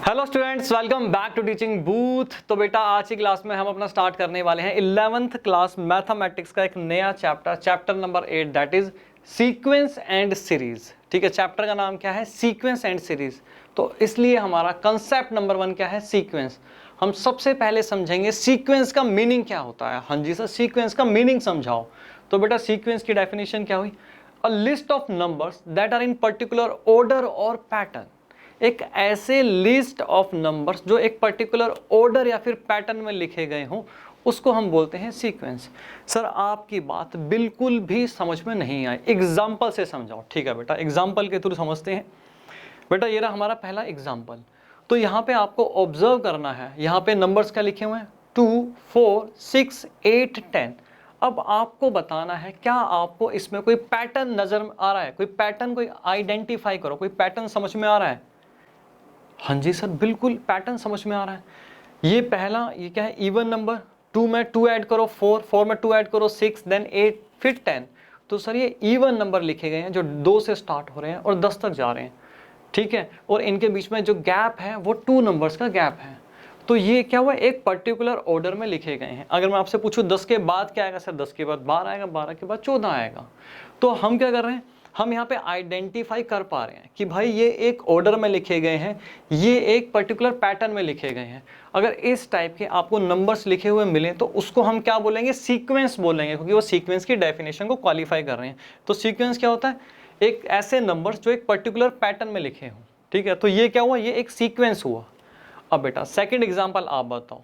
Hello students, welcome back to Teaching Booth. तो बेटा आज की क्लास में हम अपना स्टार्ट करने वाले हैं 11th क्लास मैथमेटिक्स का एक नया chapter number 8, that is sequence and series. ठीक है, चैप्टर का नाम क्या है? Sequence and series. तो इसलिए हमारा कंसेप्ट नंबर 1 क्या है? सीक्वेंस। हम सबसे पहले समझेंगे सीक्वेंस का मीनिंग क्या होता है। हाँ जी सर, सीक्वेंस का मीनिंग समझाओ। तो बेटा सीक्वेंस की डेफिनेशन क्या हुई? A list of numbers that are in particular order और पैटर्न। एक ऐसे लिस्ट ऑफ नंबर्स जो एक पर्टिकुलर ऑर्डर या फिर पैटर्न में लिखे गए हों, उसको हम बोलते हैं सीक्वेंस। सर आपकी बात बिल्कुल भी समझ में नहीं आई, एग्जाम्पल से समझाओ। ठीक है बेटा, एग्जाम्पल के थ्रू समझते हैं। बेटा ये रहा हमारा पहला एग्जाम्पल। तो यहाँ पे आपको ऑब्जर्व करना है, यहाँ पे नंबर्स क्या लिखे हुए हैं? 2, 4, 6, 8, 10। अब आपको बताना है क्या आपको इसमें कोई पैटर्न नजर आ रहा है? कोई पैटर्न, कोई आइडेंटिफाई करो, कोई पैटर्न समझ में आ रहा है? हाँ जी सर, बिल्कुल पैटर्न समझ में आ रहा है। ये पहला, ये क्या है? Even number. 2 में 2 ऐड करो 4, 4 में 2 ऐड करो 6, देन 8, फिर 10। तो सर ये इवन नंबर लिखे गए हैं जो 2 से स्टार्ट हो रहे हैं और 10 तक जा रहे हैं। ठीक है, और इनके बीच में जो गैप है वो 2 नंबर्स का गैप है। तो ये क्या हुआ? एक पर्टिकुलर ऑर्डर में लिखे गए हैं। अगर मैं आपसे पूछूं 10 के बाद क्या आएगा? सर 10 के बाद 12 आएगा, 12 के बाद 14 आएगा। तो हम क्या कर रहे हैं? हम यहाँ पे आइडेंटिफाई कर पा रहे हैं कि भाई ये एक ऑर्डर में लिखे गए हैं, ये एक पर्टिकुलर पैटर्न में लिखे गए हैं। अगर इस टाइप के आपको नंबर्स लिखे हुए मिले तो उसको हम क्या बोलेंगे? सीक्वेंस बोलेंगे, क्योंकि वो सीक्वेंस की डेफिनेशन को क्वालिफाई कर रहे हैं। तो सीक्वेंस क्या होता है? एक ऐसे नंबर्स जो एक पर्टिकुलर पैटर्न में लिखे हों। ठीक है, तो ये क्या हुआ? ये एक सीक्वेंस हुआ। अब बेटा सेकेंड एग्जाम्पल आप बताओ।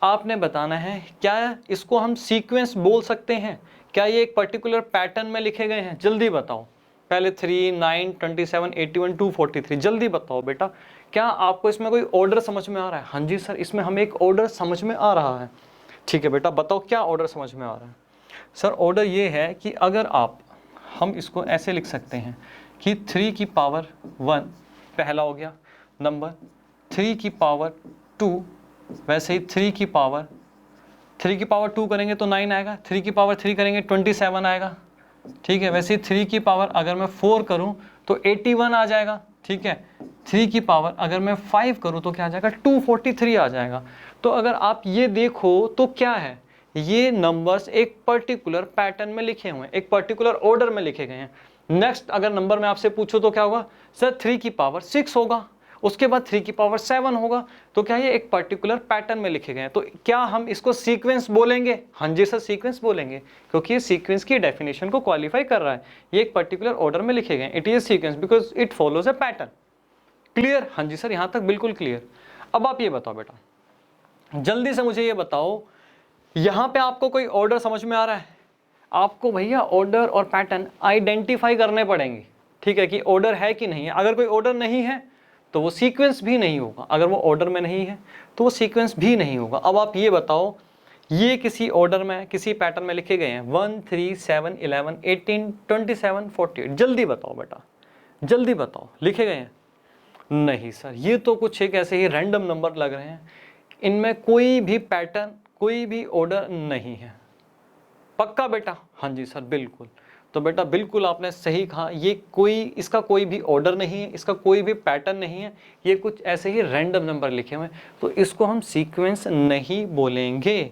आपने बताना है क्या इसको हम सीक्वेंस बोल सकते हैं? क्या ये एक पर्टिकुलर पैटर्न में लिखे गए हैं? जल्दी बताओ। पहले 3, 9, 27, 81, 243, जल्दी बताओ बेटा। क्या आपको इसमें कोई ऑर्डर समझ में आ रहा है? हाँ जी सर, इसमें हमें एक ऑर्डर समझ में आ रहा है। ठीक है बेटा, बताओ क्या ऑर्डर समझ में आ रहा है? सर ऑर्डर ये है कि अगर हम इसको ऐसे लिख सकते हैं कि 3 की पावर 1 पहला हो गया नंबर, 3 की पावर 2, वैसे ही 3 की पावर 2 करेंगे तो 9 आएगा, 3 की पावर 3 करेंगे 27 आएगा। ठीक है, वैसे ही 3 की पावर अगर मैं 4 करूं तो 81 आ जाएगा। ठीक है, 3 की पावर अगर मैं 5 करूं तो क्या आ जाएगा? 243 आ जाएगा। तो अगर आप ये देखो तो क्या है? ये नंबर्स एक पर्टिकुलर पैटर्न में लिखे हुए हैं, एक पर्टिकुलर ऑर्डर में लिखे गए हैं। नेक्स्ट अगर नंबर में आपसे पूछो तो क्या होगा? सर 3 की पावर 6 होगा, उसके बाद 3 की पावर 7 होगा। तो क्या ये एक पर्टिकुलर पैटर्न में लिखे गए हैं? तो क्या हम इसको सीक्वेंस बोलेंगे? हाँ जी सर, सीक्वेंस बोलेंगे, क्योंकि ये सीक्वेंस की डेफिनेशन को क्वालिफाई कर रहा है। ये एक पर्टिकुलर ऑर्डर में लिखे गए हैं। It is sequence because it follows a pattern. Clear? हाँ जी सर, यहाँ तक बिल्कुल क्लियर। अब आप ये बताओ बेटा, जल्दी से मुझे ये बताओ, यहाँ पे आपको कोई ऑर्डर समझ में आ रहा है? आपको भैया ऑर्डर और पैटर्न आइडेंटिफाई करने पड़ेंगे। ठीक है, कि ऑर्डर है कि नहीं है। अगर कोई ऑर्डर नहीं है तो वो सीक्वेंस भी नहीं होगा, अगर वो ऑर्डर में नहीं है तो वो सीक्वेंस भी नहीं होगा। अब आप ये बताओ, ये किसी ऑर्डर में, किसी पैटर्न में लिखे गए हैं 1, 3, 7, 11, 18, 27, 48। जल्दी बताओ बेटा, जल्दी बताओ, लिखे गए हैं? नहीं सर, ये तो कुछ एक ऐसे ही रैंडम नंबर लग रहे हैं, इनमें कोई भी पैटर्न, कोई भी ऑर्डर नहीं है। पक्का बेटा? हाँ जी सर, बिल्कुल। तो बेटा बिल्कुल आपने सही कहा, ये इसका कोई भी ऑर्डर नहीं है, इसका कोई भी पैटर्न नहीं है, ये कुछ ऐसे ही रैंडम नंबर लिखे हुए हैं, तो इसको हम सीक्वेंस नहीं बोलेंगे।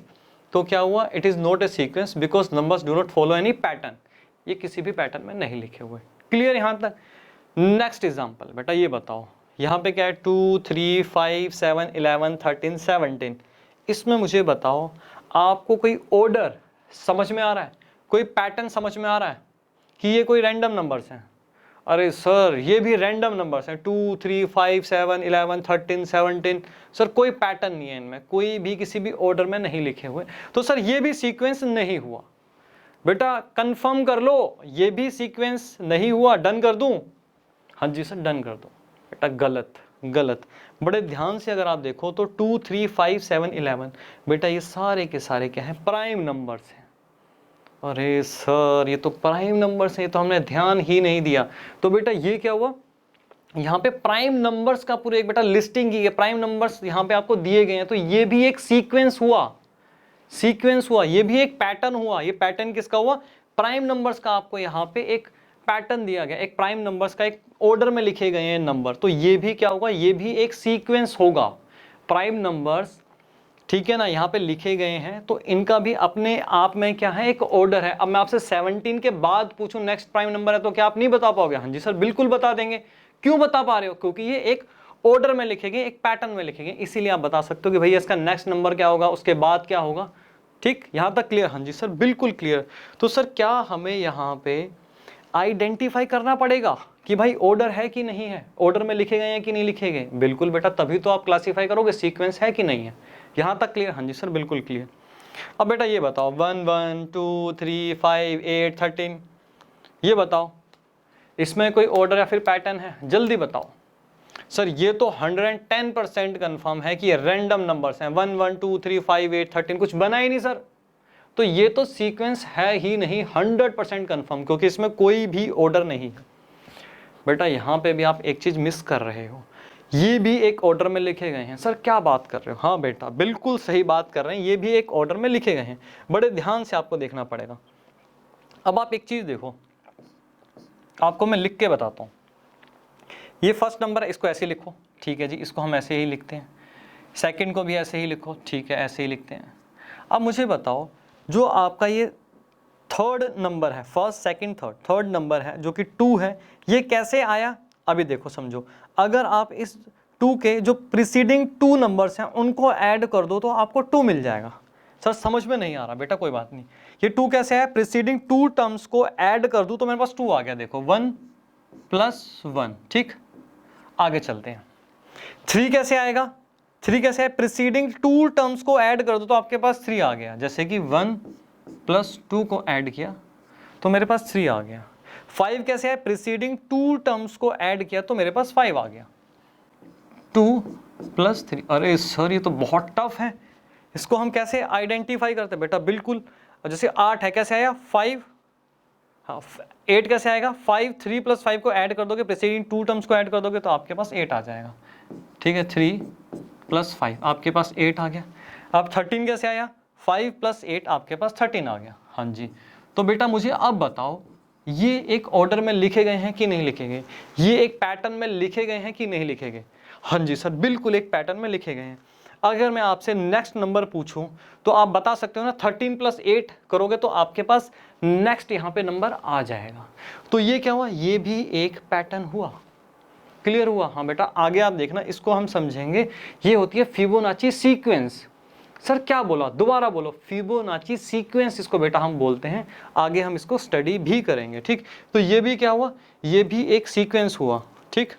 तो क्या हुआ? It is not a sequence because numbers do not follow any pattern. ये किसी भी पैटर्न में नहीं लिखे हुए। क्लियर यहाँ तक? नेक्स्ट एग्जाम्पल बेटा ये बताओ, यहाँ पे क्या है? 2, 3, 5, 7, 11, 13, 17। इसमें मुझे बताओ आपको कोई ऑर्डर समझ में आ रहा है? कोई पैटर्न समझ में आ रहा है कि ये कोई रैंडम नंबर्स हैं? अरे सर ये भी रैंडम नंबर्स हैं, 2, 3, 5, 7, 11, 13, 17। सर कोई पैटर्न नहीं है इनमें, कोई भी किसी भी ऑर्डर में नहीं लिखे हुए, तो सर ये भी सीक्वेंस नहीं हुआ। बेटा कंफर्म कर लो, ये भी सीक्वेंस नहीं हुआ। डन कर दूं? हाँ जी सर, डन कर दो। बेटा गलत, गलत। बड़े ध्यान से अगर आप देखो तो 2, 3, 5, 7, 11, बेटा ये सारे के सारे क्या हैं? प्राइम नंबर्स हैं। अरे सर ये तो प्राइम नंबर्स हैं, ये तो हमने ध्यान ही नहीं दिया। तो बेटा ये क्या हुआ? यहाँ पे प्राइम नंबर्स का पूरे एक बेटा लिस्टिंग की है, प्राइम नंबर्स यहाँ पे आपको दिए गए हैं, तो ये भी एक सीक्वेंस हुआ, सीक्वेंस हुआ, ये भी एक पैटर्न हुआ। ये पैटर्न किसका हुआ? प्राइम नंबर्स का आपको यहाँ पे एक पैटर्न दिया गया, एक प्राइम नंबर्स का एक ऑर्डर में लिखे गए हैं नंबर, तो ये भी क्या होगा, ये भी एक सीक्वेंस होगा। प्राइम नंबर्स, ठीक है ना, यहाँ पे लिखे गए हैं तो इनका भी अपने आप में क्या है, एक ऑर्डर है। अब मैं आपसे 17 के बाद पूछूं नेक्स्ट प्राइम नंबर है तो क्या आप नहीं बता पाओगे? हाँ जी सर बिल्कुल बता देंगे। क्यों बता पा रहे हो? क्योंकि ये एक ऑर्डर में लिखे गए, एक पैटर्न में लिखे गए, इसीलिए आप बता सकते हो कि भैया इसका नेक्स्ट नंबर क्या होगा, उसके बाद क्या होगा। ठीक, यहां तक क्लियर? हाँ जी सर बिल्कुल क्लियर। तो सर क्या हमें यहाँ पे आइडेंटिफाई करना पड़ेगा कि भाई ऑर्डर है कि नहीं है, ऑर्डर में लिखे गए हैं कि नहीं लिखे गए? बिल्कुल बेटा, तभी तो आप क्लासीफाई करोगे सीक्वेंस है कि नहीं है। यहां तक क्लियर? हाँ जी सर बिल्कुल क्लियर। अब बेटा ये बताओ 1 1 2 3 5 8 13, ये बताओ इसमें कोई ऑर्डर या फिर पैटर्न है? जल्दी बताओ। सर ये तो 110% कन्फर्म है कि ये रैंडम नंबर्स हैं, 1 1 2 3 5 8 13, कुछ बना ही नहीं सर। तो ये तो सीक्वेंस है ही नहीं, 100% कन्फर्म, क्योंकि इसमें कोई भी ऑर्डर नहीं है। बेटा यहाँ पे भी आप एक चीज मिस कर रहे हो, ये भी एक ऑर्डर में लिखे गए हैं। सर क्या बात कर रहे हो? हाँ बेटा बिल्कुल सही बात कर रहे हैं, ये भी एक ऑर्डर में लिखे गए हैं। बड़े ध्यान से आपको देखना पड़ेगा। अब आप एक चीज देखो, आपको मैं लिख के बताता हूँ। ये फर्स्ट नंबर है, इसको ऐसे लिखो, ठीक है जी, इसको हम ऐसे ही लिखते हैं। सेकंड को भी ऐसे ही लिखो, ठीक है, ऐसे ही लिखते हैं। अब मुझे बताओ जो आपका ये थर्ड नंबर है, फर्स्ट सेकंड थर्ड नंबर है जो कि 2 है, ये कैसे आया? अभी देखो समझो, अगर आप इस 2 के जो प्रीसीडिंग 2 नंबर्स हैं उनको ऐड कर दो तो आपको 2 मिल जाएगा। सर समझ में नहीं आ रहा बेटा, कोई बात नहीं। ये 2 कैसे है? प्रीसीडिंग 2 टर्म्स को ऐड कर दूं तो मेरे पास 2 आ गया। देखो 1 + 1, ठीक। आगे चलते हैं। 3 कैसे आएगा? 3 कैसे है? प्रीसीडिंग 2 टर्म्स को ऐड कर दो तो आपके पास 3 आ गया। जैसे कि 1 + 2 को ऐड किया तो मेरे पास 3 आ गया। 5 कैसे है? प्रीसीडिंग 2 टर्म्स को ऐड किया तो मेरे पास 5 आ गया। 2 + 3, अरे सर ये तो बहुत टफ है, इसको हम कैसे आइडेंटिफाई करते हैं? बेटा बिल्कुल, जैसे 8 है, कैसे आया? 5, हाँ 8 कैसे आएगा? 5, 3 + 5 को ऐड कर दोगे, प्रीसीडिंग 2 टर्म्स को ऐड कर दोगे तो आपके पास 8 आ जाएगा। ठीक है, 3 + 5 आपके पास 8 आ गया। अब 13 कैसे आया? 5 + 8 आपके पास 13 आ गया। हाँ जी, तो बेटा मुझे अब बताओ ये एक ऑर्डर में लिखे गए हैं कि नहीं लिखे गए? ये एक पैटर्न में लिखे गए हैं कि नहीं लिखे गए? हाँ जी सर बिल्कुल एक पैटर्न में लिखे गए हैं। अगर मैं आपसे नेक्स्ट नंबर पूछूं तो आप बता सकते हो ना, 13 + 8 करोगे तो आपके पास नेक्स्ट यहाँ पे नंबर आ जाएगा। तो ये क्या हुआ? ये भी एक पैटर्न हुआ। क्लियर हुआ? हाँ बेटा आगे आप देखना, इसको हम समझेंगे। ये होती है फिबोनाची सीक्वेंस। सर क्या बोला? दोबारा बोलो। फिबोनाची सीक्वेंस इसको बेटा हम बोलते हैं। आगे हम इसको स्टडी भी करेंगे, ठीक। तो ये भी क्या हुआ? ये भी एक सीक्वेंस हुआ, ठीक।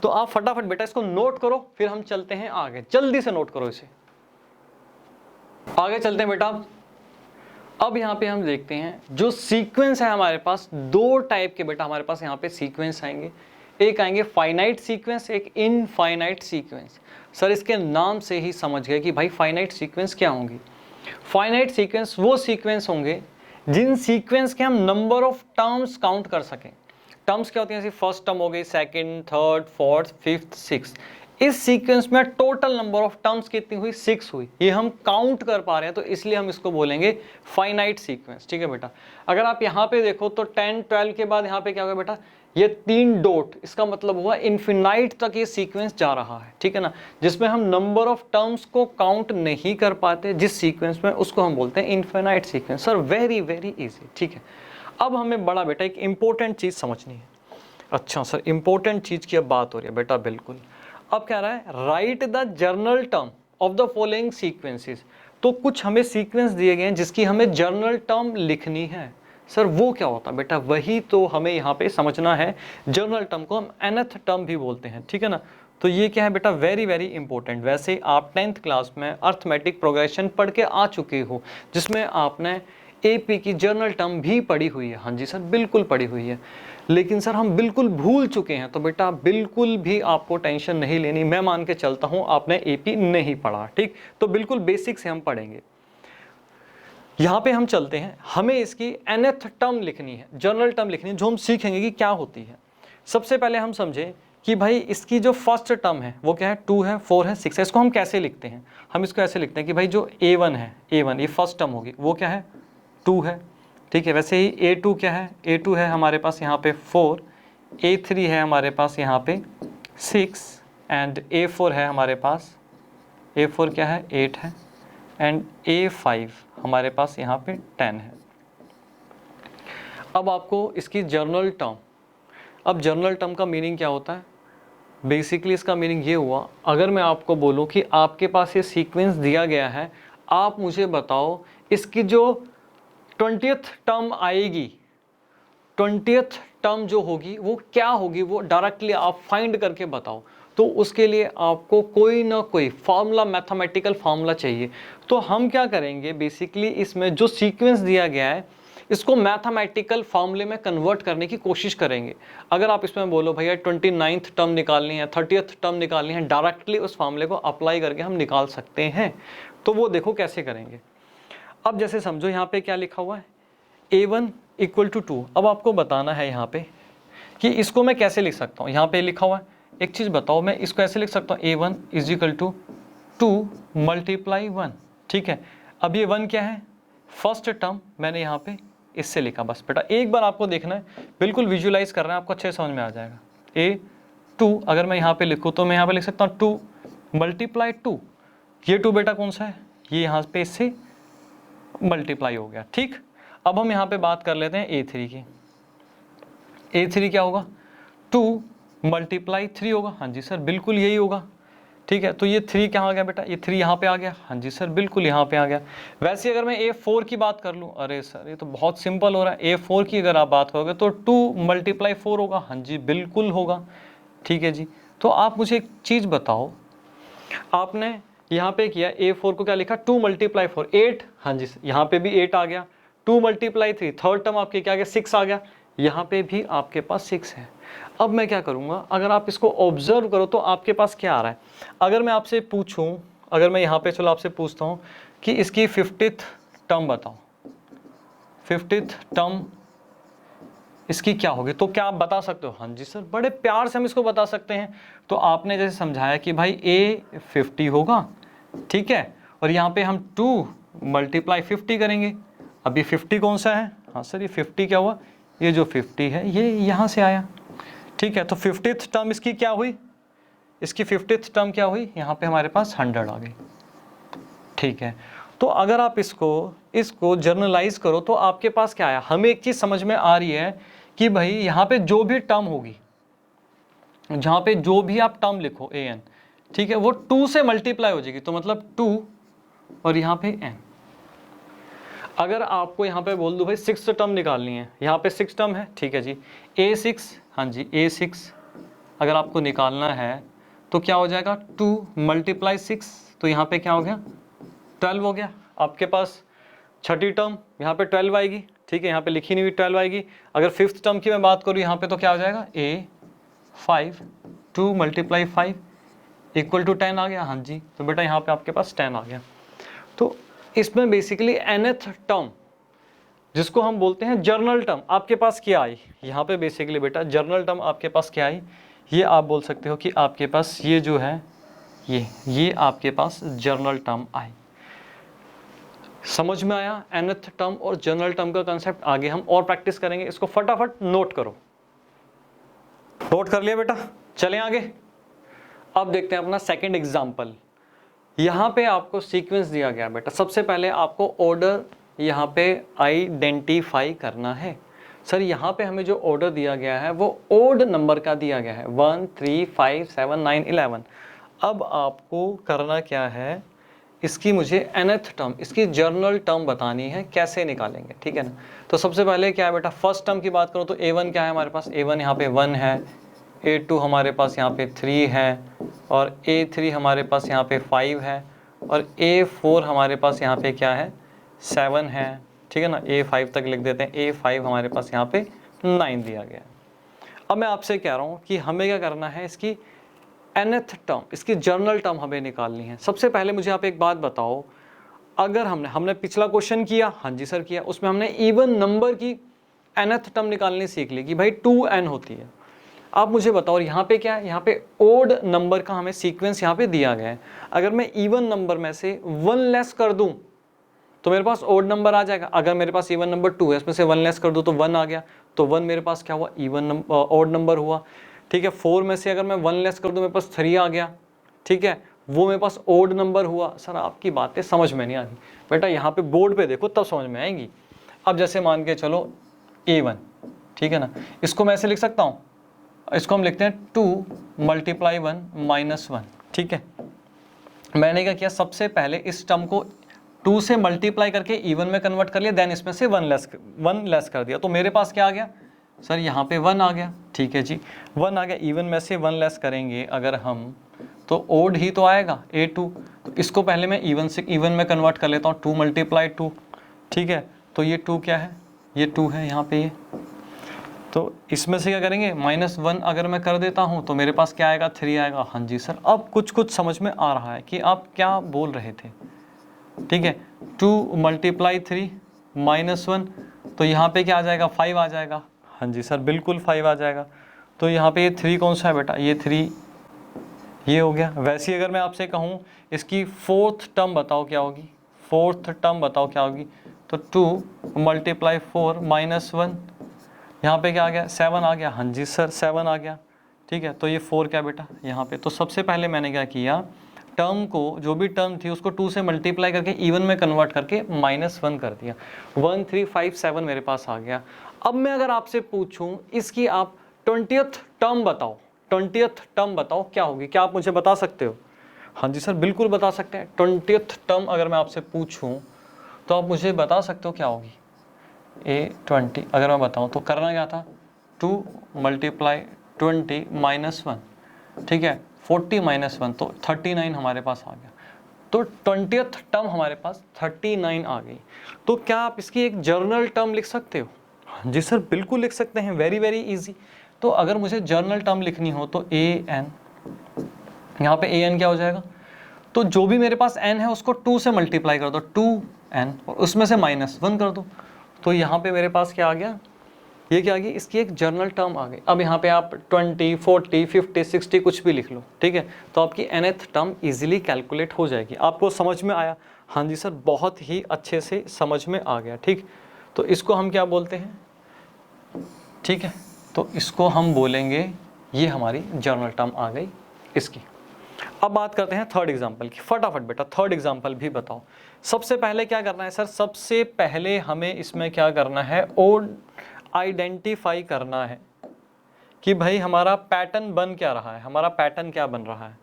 तो आप फटाफट बेटा इसको नोट करो, फिर हम चलते हैं आगे। जल्दी से नोट करो इसे, आगे चलते हैं बेटा। अब यहाँ पे हम देखते हैं जो सीक्वेंस है हमारे पास, 2 टाइप के बेटा हमारे पास यहाँ पे सीक्वेंस आएंगे। एक आएंगे फाइनाइट सीक्वेंस, एक इनफाइनाइट सीक्वेंस। सर इसके नाम से ही समझ गए कि भाई फाइनाइट सीक्वेंस क्या होंगी। फाइनाइट सीक्वेंस वो सीक्वेंस होंगे जिन सीक्वेंस के हम नंबर ऑफ टर्म्स काउंट कर सकें। टर्म्स क्या होती हैं? जैसे फर्स्ट टर्म हो गई, second, third, fourth, fifth, six. इस सीक्वेंस में टोटल नंबर ऑफ टर्म्स कितनी हुई? 6 हुई। ये हम काउंट कर पा रहे हैं तो इसलिए हम इसको बोलेंगे फाइनाइट सीक्वेंस, ठीक है बेटा। अगर आप यहाँ पे देखो तो 10 12 के बाद यहाँ पे क्या होगा बेटा? ये 3 डॉट, इसका मतलब हुआ इन्फिनाइट तक ये सीक्वेंस जा रहा है, ठीक है ना। जिसमें हम नंबर ऑफ टर्म्स को काउंट नहीं कर पाते जिस सीक्वेंस में, उसको हम बोलते हैं infinite sequence. Sir very very easy, ठीक है। अब हमें बड़ा बेटा एक इंपॉर्टेंट चीज समझनी है। अच्छा सर इंपॉर्टेंट चीज की अब बात हो रही है बेटा, बिल्कुल। अब क्या रहा है? Right the journal term of the following sequences. तो कुछ हमें सीक्वेंस दिए गए हैं जिसकी हमें जर्नल टर्म लिखनी है। सर वो क्या होता है बेटा? वही तो हमें यहाँ पे समझना है। जर्नल टर्म को हम nth टर्म भी बोलते हैं, ठीक है ना। तो ये क्या है बेटा? Very very important. वैसे आप 10th क्लास में अर्थमेटिक प्रोग्रेशन पढ़ के आ चुके हो, जिसमें आपने AP की जर्नल टर्म भी पढ़ी हुई है। हाँ जी सर बिल्कुल पढ़ी हुई है, लेकिन सर हम बिल्कुल भूल चुके हैं। तो बेटा बिल्कुल भी आपको टेंशन नहीं लेनी, मैं मान के चलता हूँ आपने AP नहीं पढ़ा, ठीक। तो बिल्कुल बेसिक से हम पढ़ेंगे। यहाँ पे हम चलते हैं, हमें इसकी nth टर्म लिखनी है, जर्नल टर्म लिखनी है, जो हम सीखेंगे कि क्या होती है। सबसे पहले हम समझें कि भाई इसकी जो फर्स्ट टर्म है वो क्या है? 2 है, 4 है, 6 है। इसको हम कैसे लिखते हैं? हम इसको ऐसे लिखते हैं कि भाई जो A1 है, A1 ये फर्स्ट टर्म होगी, वो क्या है? 2 है। ठीक है। वैसे ही A2 क्या है, A2 है हमारे पास यहाँ पे 4, A3 है हमारे पास यहाँ पे 6 एंड A4 है हमारे पास, A4 क्या है 8 है एंड A5 हमारे पास यहाँ पे 10 है। अब आपको इसकी जर्नल टर्म, अब जर्नल टर्म का मीनिंग क्या होता है? बेसिकली इसका मीनिंग ये हुआ, अगर मैं आपको बोलूं कि आपके पास ये सीक्वेंस दिया गया है, आप मुझे बताओ इसकी जो 20th टर्म आएगी, 20th टर्म जो होगी वो क्या होगी, वो डायरेक्टली आप फाइंड करके बताओ। तो उसके लिए आपको कोई ना कोई फार्मूला, मैथमेटिकल फार्मूला चाहिए। तो हम क्या करेंगे, बेसिकली इसमें जो सीक्वेंस दिया गया है इसको मैथमेटिकल फार्मूले में कन्वर्ट करने की कोशिश करेंगे। अगर आप इसमें बोलो भैया 29th टर्म निकालनी है, 30th टर्म निकालनी है, डायरेक्टली उस फार्मूले को अप्लाई करके हम निकाल सकते हैं। तो वो देखो कैसे करेंगे। अब जैसे समझो यहाँ पे क्या लिखा हुआ है, A1 = 2। अब आपको बताना है यहाँ पे कि इसको मैं कैसे लिख सकता हूँ। यहाँ पे लिखा हुआ है, एक चीज़ बताओ, मैं इसको ऐसे लिख सकता हूँ A1 = 2 × 1। ठीक है। अब ये 1 क्या है, फर्स्ट टर्म, मैंने यहाँ पे इससे लिखा। बस बेटा एक बार आपको देखना है, बिल्कुल विजुलाइज करना है, आपको अच्छे समझ में आ जाएगा। A2 अगर मैं यहाँ पे लिखूँ तो मैं यहाँ पे लिख सकता हूँ 2 × 2। ये 2 बेटा कौन सा है, ये यहाँ पे इससे मल्टीप्लाई हो गया। ठीक। अब हम यहाँ पे बात कर लेते हैं A3 की। A3 क्या होगा, 2 × 3 होगा। हाँ जी सर बिल्कुल यही होगा। ठीक है। तो ये 3 कहाँ आ गया बेटा, ये 3 यहाँ पे आ गया। हाँ जी सर बिल्कुल यहाँ पे आ गया। वैसे अगर मैं A4 की बात कर लूँ, अरे सर ये तो बहुत सिंपल हो रहा है। A4 की अगर आप बात करोगे तो 2 × 4 होगा। हाँ जी बिल्कुल होगा। ठीक है जी। तो आप मुझे एक चीज़ बताओ, आपने यहाँ पे किया A4 को क्या लिखा, 2 × 4 8। हाँ जी यहाँ पे भी 8 आ गया। 2 × 3 थर्ड टर्म आपके क्या आ गया, 6 आ गया। यहाँ पे भी आपके पास 6 है। अब मैं क्या करूँगा, अगर आप इसको ऑब्जर्व करो तो आपके पास क्या आ रहा है। अगर मैं आपसे पूछूं, अगर मैं यहाँ पे चलो आपसे पूछता हूँ कि इसकी 50th टर्म बताओ, 50th टर्म इसकी क्या होगी, तो क्या आप बता सकते हो? हाँ जी सर बड़े प्यार से हम इसको बता सकते हैं। तो आपने जैसे समझाया कि भाई A 50 होगा, ठीक है, और यहाँ पे हम 2 × 50 करेंगे। अब ये 50 कौन सा है, हाँ सर ये 50 क्या हुआ, ये जो 50 है ये यहाँ से आया। ठीक है। तो 50th टर्म इसकी क्या हुई, इसकी 50th टर्म क्या हुई, यहाँ पे हमारे पास 100 आ गई। ठीक है। तो अगर आप इसको जर्नलाइज करो तो आपके पास क्या आया, हमें एक चीज़ समझ में आ रही है कि भाई यहाँ पे जो भी टर्म होगी, जहाँ पे जो भी आप टर्म लिखो an, ठीक है, वो 2 से मल्टीप्लाई हो जाएगी। तो मतलब 2 और यहाँ पे n। अगर आपको यहाँ पे बोल दूँ भाई 6 टर्म निकालनी है, यहाँ पे 6 टर्म है, ठीक है जी, A6, हाँ जी A6 अगर आपको निकालना है तो क्या हो जाएगा, 2 × 6, तो यहाँ पे क्या हो गया 12 हो गया। आपके पास छठी टर्म यहाँ पे 12 आएगी। ठीक है। यहाँ पे लिखी नहीं हुई 12 आएगी। अगर 5th टर्म की मैं बात करूँ यहाँ पे तो क्या हो जाएगा A5, 2 × 5 = 10 आ गया। हाँ जी। तो बेटा यहाँ पे आपके पास 10 आ गया। तो इसमें बेसिकली nth टर्म जिसको हम बोलते हैं जर्नल टर्म आपके पास क्या आई, यहाँ पे बेसिकली बेटा जर्नल टर्म आपके पास क्या आई, ये आप बोल सकते हो कि आपके पास ये जो है ये आपके पास जर्नल टर्म आई। समझ में आया nth टर्म और जर्नल टर्म का कंसेप्ट। आगे हम और प्रैक्टिस करेंगे, इसको फटाफट नोट करो। नोट कर लिया बेटा, चलें आगे। अब देखते हैं अपना सेकंड एग्जांपल। यहाँ पे आपको सीक्वेंस दिया गया बेटा, सबसे पहले आपको ऑर्डर यहाँ पे आइडेंटिफाई करना है। सर यहाँ पे हमें जो ऑर्डर दिया गया है वो ओड नंबर का दिया गया है, 1 3 5 7 9 11। अब आपको करना क्या है, इसकी मुझे nth टर्म, इसकी जर्नल टर्म बतानी है, कैसे निकालेंगे, ठीक है ना। तो सबसे पहले क्या है बेटा, फर्स्ट टर्म की बात करूँ तो A1 क्या है हमारे पास, A1 यहाँ पे 1 है, A2 हमारे पास यहाँ पे 3 है, और A3 हमारे पास यहाँ पे 5 है, और A4 हमारे पास यहाँ पे क्या है 7 है, ठीक है ना। A5 तक लिख देते हैं, A5 हमारे पास यहाँ पे 9 दिया गया है। अब मैं आपसे कह रहा हूँ कि हमें क्या करना है, इसकी nth टर्म, इसकी जर्नल टर्म हमें निकालनी है। सबसे पहले मुझे आप एक बात बताओ, अगर हमने पिछला क्वेश्चन किया, हाँ जी सर किया, उसमें हमने इवन नंबर की nth टर्म निकालनी सीख ली कि भाई 2n होती है। आप मुझे बताओ यहाँ पे क्या है, यहाँ पे ओड नंबर का हमें सीक्वेंस यहाँ पे दिया गया है। अगर मैं इवन नंबर में से 1 लेस कर दूं तो मेरे पास ओड नंबर आ जाएगा। अगर मेरे पास इवन नंबर 2 है, इसमें से 1 लेस कर दूँ तो 1 आ गया, तो 1 मेरे पास क्या हुआ, इवन ओड नंबर हुआ। ठीक है, 4 में से अगर मैं 1 लेस कर दूँ मेरे पास 3 आ गया। ठीक है, वो मेरे पास ओड नंबर हुआ। सर आपकी बातें समझ में नहीं आ रही बेटा, यहाँ पे बोर्ड पे देखो तब समझ में आएंगी। अब जैसे मान के चलो A1, ठीक है ना, इसको मैं ऐसे लिख सकता हूँ, इसको हम लिखते हैं 2 × 1 - 1। ठीक है, मैंने क्या किया, सबसे पहले इस टर्म को 2 से मल्टीप्लाई करके इवन में कन्वर्ट कर लिया, देन इसमें से 1 लेस कर दिया, तो मेरे पास क्या आ गया सर, यहाँ पे 1 आ गया। ठीक है जी, 1 आ गया, इवन में से 1 लेस करेंगे अगर हम, तो ओड ही तो आएगा A2। तो इसको पहले मैं इवन में कन्वर्ट कर लेता हूँ, 2 × 2। ठीक है, तो ये 2 क्या है, ये 2 है यहाँ पे ये, तो इसमें से क्या करेंगे, -1 अगर मैं कर देता हूँ तो मेरे पास क्या आएगा, 3 आएगा। हाँ जी सर, अब कुछ समझ में आ रहा है कि आप क्या बोल रहे थे। ठीक है, 2 × 3 -1, तो यहाँ पे क्या आ जाएगा, 5 आ जाएगा। हाँ जी सर, बिल्कुल 5 आ जाएगा। तो यहाँ पे ये 3 कौन सा है बेटा, ये 3 ये हो गया। वैसे ही अगर मैं आपसे कहूँ इसकी 4th टर्म बताओ क्या होगी, 4th टर्म बताओ क्या होगी, तो 2 × 4 -1, यहाँ पे क्या आ गया, 7 आ गया। हाँ जी सर, 7 आ गया। ठीक है, तो ये 4 क्या बेटा यहाँ पे, तो सबसे पहले मैंने क्या किया, टर्म को, जो भी टर्म थी उसको 2 से मल्टीप्लाई करके इवन में कन्वर्ट करके -1 कर दिया। 1 3 5 7 मेरे पास आ गया। अब मैं अगर आपसे पूछूं इसकी आप 20th टर्म बताओ, 20th टर्म बताओ क्या होगी, क्या आप मुझे बता सकते हो? हाँ जी सर, बिल्कुल बता सकते हैं। 20th टर्म अगर मैं आपसे पूछूं तो आप मुझे बता सकते हो क्या होगी। A20 अगर मैं बताऊं तो करना क्या था, 2 × 20 -1, ठीक है, 40 -1 तो 39 हमारे पास आ गया। तो 20th टर्म हमारे पास 39 आ गई। तो क्या आप इसकी एक जर्नल टर्म लिख सकते हो? हाँ जी सर, बिल्कुल लिख सकते हैं, वेरी वेरी इजी। तो अगर मुझे जर्नल टर्म लिखनी हो तो an, यहाँ पे an क्या हो जाएगा, तो जो भी मेरे पास n है उसको 2 से मल्टीप्लाई कर दो, 2n, और उसमें से -1 कर दो, तो यहाँ पे मेरे पास क्या आ गया, ये क्या आ गई, इसकी एक जर्नल टर्म आ गई। अब यहाँ पे आप 20 40 50 60 कुछ भी लिख लो, ठीक है, तो आपकी nth टर्म इजीली कैलकुलेट हो जाएगी। आपको समझ में आया? हाँ जी सर, बहुत ही अच्छे से समझ में आ गया। ठीक, तो इसको हम क्या बोलते हैं, ठीक है, तो इसको हम बोलेंगे, ये हमारी जर्नल टर्म आ गई इसकी। अब बात करते हैं थर्ड एग्जाम्पल की। फटाफट बेटा थर्ड एग्जाम्पल भी बताओ। सबसे पहले क्या करना है सर, सबसे पहले हमें इसमें क्या करना है, ओड आइडेंटिफाई करना है कि भाई हमारा पैटर्न बन क्या रहा है, हमारा पैटर्न क्या बन रहा है।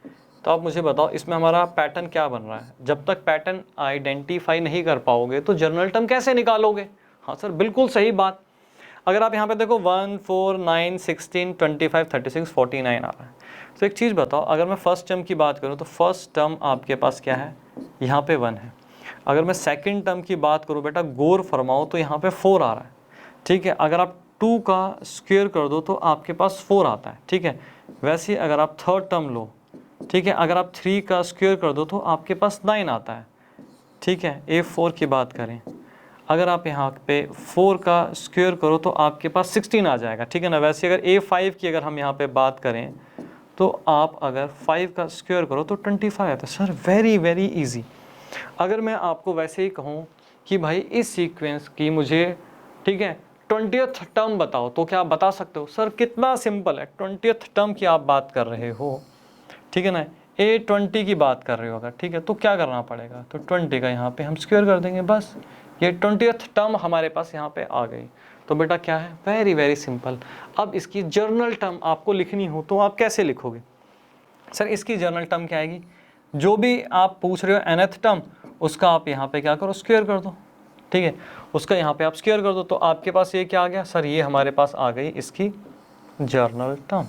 तो आप मुझे बताओ इसमें हमारा पैटर्न क्या बन रहा है। जब तक पैटर्न आइडेंटिफाई नहीं कर पाओगे तो जर्नल टर्म कैसे निकालोगे? हाँ सर, बिल्कुल सही बात। अगर आप यहाँ पे देखो 1 4 9 16 25 36 49 आ रहा है, तो एक चीज़ बताओ, अगर मैं फर्स्ट टर्म की बात करूँ तो फर्स्ट टर्म आपके पास क्या है, यहाँ पे 1 है। अगर मैं सेकंड टर्म की बात करूँ बेटा, गौर फरमाओ, तो यहाँ पे 4 आ रहा है। ठीक है, अगर आप 2 का स्क्वायर कर दो तो आपके पास 4 आता है। ठीक है, वैसे ही अगर आप थर्ड टर्म लो, ठीक है, अगर आप 3 का स्क्वायर कर दो तो आपके पास 9 आता है। ठीक है, A4 की बात करें, अगर आप यहाँ पे 4 का स्क्वायर करो तो आपके पास 16 आ जाएगा। ठीक है ना, वैसे अगर A5 की अगर हम यहाँ पे बात करें तो आप अगर 5 का स्क्वायर करो तो 25 आता है। Sir very very easy. अगर मैं आपको वैसे ही कहूँ कि भाई इस सीक्वेंस की मुझे, ठीक है, 20th टर्म बताओ, तो क्या आप बता सकते हो? सर कितना सिंपल है, 20th टर्म की आप बात कर रहे हो, ठीक है ना, A20 की बात कर रहे हो अगर, ठीक है, तो क्या करना पड़ेगा, तो 20 का यहाँ पे हम स्क्वायर कर देंगे, बस ये 20th टर्म हमारे पास यहाँ पे आ गई। तो बेटा क्या है, वेरी वेरी सिंपल। अब इसकी जर्नल टर्म आपको लिखनी हो तो आप कैसे लिखोगे? सर इसकी जर्नल टर्म क्या आएगी, जो भी आप पूछ रहे हो nth टर्म, उसका आप यहाँ पे क्या करो, स्क्वायर कर दो। ठीक है, उसका यहाँ पे आप स्क्वायर कर दो, तो आपके पास ये क्या आ गया सर, ये हमारे पास आ गई इसकी जर्नल टर्म।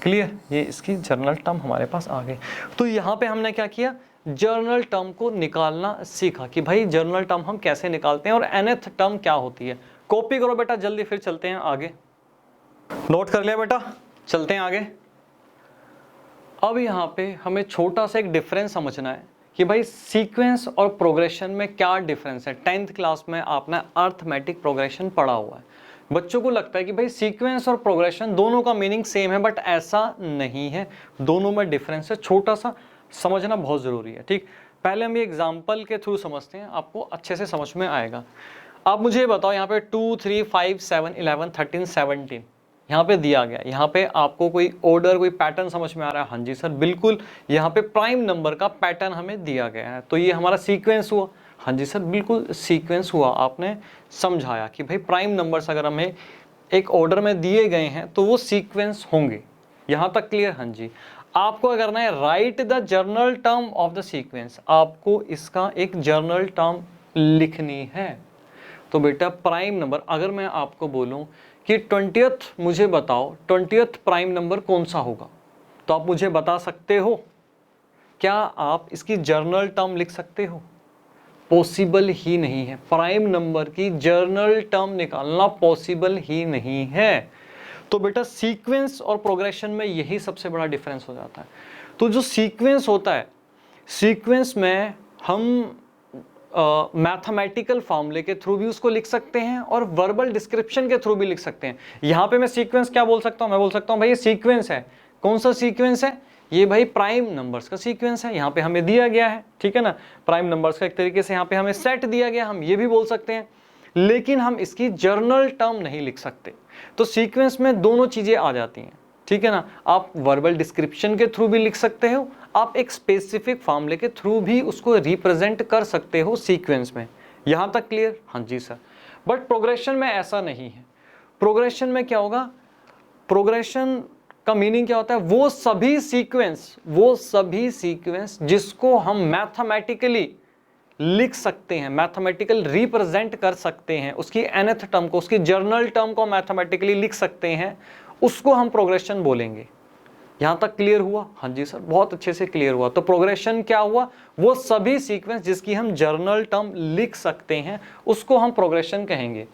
क्लियर, ये इसकी जर्नल टर्म हमारे पास आ गई। तो यहाँ पे हमने क्या किया, जर्नल टर्म को निकालना सीखा कि भाई जर्नल टर्म हम कैसे निकालते हैं और nth टर्म क्या होती है। कॉपी करो बेटा जल्दी, फिर चलते हैं आगे। नोट कर लिया बेटा, चलते हैं आगे। अब यहाँ पे हमें छोटा सा एक डिफरेंस समझना है कि भाई सीक्वेंस और प्रोग्रेशन में क्या डिफरेंस है। 10th क्लास में आपने अर्थमेटिक प्रोग्रेशन पढ़ा हुआ है। बच्चों को लगता है कि भाई सीक्वेंस और प्रोग्रेशन दोनों का मीनिंग सेम है, बट ऐसा नहीं है, दोनों में डिफरेंस है, छोटा सा समझना बहुत ज़रूरी है। ठीक, पहले हम ये एग्जाम्पल के थ्रू समझते हैं, आपको अच्छे से समझ में आएगा। आप मुझे बताओ यहाँ पे 2, 3, 5, 7, 11, 13, 17 यहाँ पे दिया गया, यहाँ पे आपको कोई ऑर्डर, कोई पैटर्न समझ में आ रहा है? हाँ जी सर बिल्कुल, यहाँ पे प्राइम नंबर का पैटर्न हमें दिया गया है, तो ये हमारा सीक्वेंस हुआ। हाँ जी सर बिल्कुल सीक्वेंस हुआ, आपने समझाया कि भाई प्राइम नंबर्स अगर हमें एक ऑर्डर में दिए गए हैं तो वो सीक्वेंस होंगे। यहाँ तक क्लियर? हाँ जी। आपको क्या करना है, right the journal term of the sequence, आपको इसका एक जर्नल टर्म लिखनी है। तो बेटा प्राइम नंबर, अगर मैं आपको बोलूं कि 20th मुझे बताओ 20th प्राइम नंबर कौन सा होगा, तो आप मुझे बता सकते हो? क्या आप इसकी जर्नल टर्म लिख सकते हो? पॉसिबल ही नहीं है, प्राइम नंबर की जर्नल टर्म निकालना पॉसिबल ही नहीं है। तो बेटा सीक्वेंस और प्रोग्रेशन में यही सबसे बड़ा डिफरेंस हो जाता है। तो जो सीक्वेंस होता है, सीक्वेंस में हम मैथमेटिकल फॉर्मूले के थ्रू भी उसको लिख सकते हैं और वर्बल डिस्क्रिप्शन के थ्रू भी लिख सकते हैं। यहाँ पे मैं सीक्वेंस क्या बोल सकता हूँ, मैं बोल सकता हूँ भाई ये सीक्वेंस है। कौन सा सीक्वेंस है? ये भाई प्राइम नंबर्स का सीक्वेंस है, यहाँ पे हमें दिया गया है, ठीक है ना। प्राइम नंबर्स का एक तरीके से यहाँ पे हमें सेट दिया गया, हम ये भी बोल सकते हैं, लेकिन हम इसकी जर्नल टर्म नहीं लिख सकते। तो सीक्वेंस में दोनों चीजें आ जाती हैं, ठीक है ना। आप वर्बल डिस्क्रिप्शन के थ्रू भी लिख सकते हो, आप एक स्पेसिफिक फॉर्मूले के थ्रू भी उसको रिप्रेजेंट कर सकते हो सीक्वेंस में। यहां तक क्लियर? हाँ जी सर। बट प्रोग्रेशन में ऐसा नहीं है। प्रोग्रेशन में क्या होगा, प्रोग्रेशन का मीनिंग क्या होता है, वो सभी सीक्वेंस जिसको हम मैथमेटिकली लिख सकते हैं, मैथमेटिकल रिप्रेजेंट कर सकते हैं, उसकी nth टर्म को, उसकी जर्नल टर्म को मैथमेटिकली लिख सकते हैं, उसको हम प्रोग्रेशन बोलेंगे। यहां तक क्लियर हुआ? हाँ जी सर, बहुत अच्छे से क्लियर हुआ। तो प्रोग्रेशन क्या हुआ, वो सभी सीक्वेंस जिसकी हम जर्नल टर्म लिख सकते हैं उसको हम प्रोग्रेशन कहेंगे।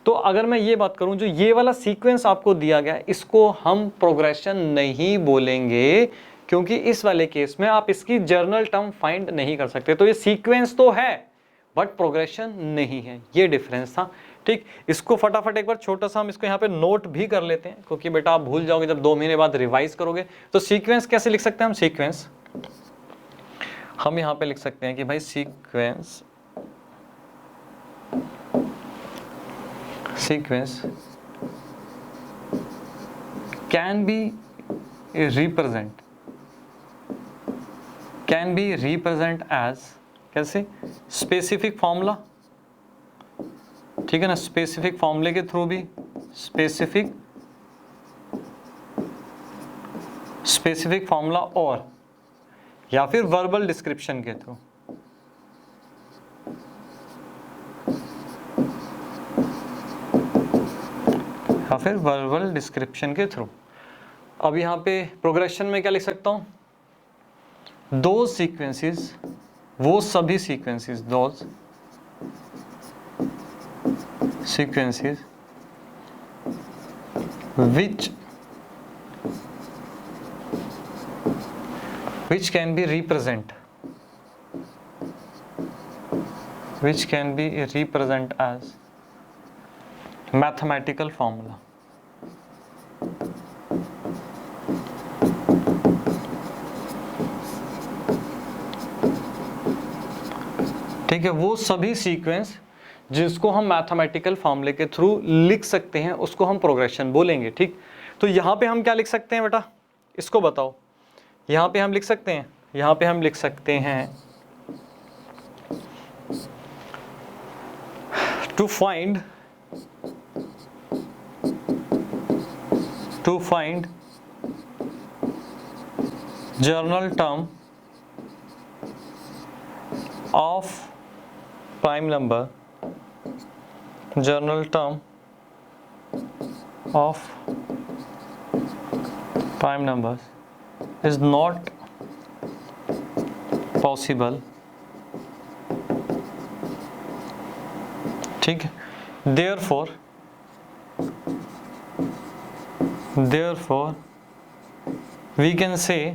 तो अगर मैं ये बात करूं, जो ये वाला सीक्वेंस आपको दिया गया है इसको हम प्रोग्रेशन नहीं बोलेंगे, क्योंकि इस वाले केस में आप इसकी जर्नल टर्म फाइंड नहीं कर सकते। तो ये सीक्वेंस तो है बट प्रोग्रेशन नहीं है, ये डिफरेंस था। ठीक, इसको फटाफट एक बार छोटा सा हम इसको यहाँ पे नोट भी कर लेते हैं, क्योंकि बेटा आप भूल जाओगे जब 2 महीने बाद रिवाइज करोगे। तो सीक्वेंस कैसे लिख सकते हैं हम? सीक्वेंस हम यहाँ पे लिख सकते हैं कि भाई sequence can be represent as, कैसे? स्पेसिफिक फॉर्मूला, ठीक है ना, स्पेसिफिक फॉर्मूले के थ्रू भी, स्पेसिफिक फॉर्मूला, और या फिर वर्बल डिस्क्रिप्शन के थ्रू। या फिर वर्बल डिस्क्रिप्शन के थ्रू। अब यहाँ पे प्रोग्रेशन में क्या लिख सकता हूँ, दो सीक्वेंसेस, वो सभी sequences, those sequences which can be represent as mathematical formula। ठीक है, वो सभी सीक्वेंस जिसको हम मैथमेटिकल फॉर्मूले के थ्रू लिख सकते हैं उसको हम प्रोग्रेशन बोलेंगे। ठीक, तो यहाँ पे हम क्या लिख सकते हैं बेटा, इसको बताओ। यहाँ पे हम लिख सकते हैं, यहाँ पे हम लिख सकते हैं to find general term of prime number, general term of prime numbers is not possible। ठीक है, therefore we can say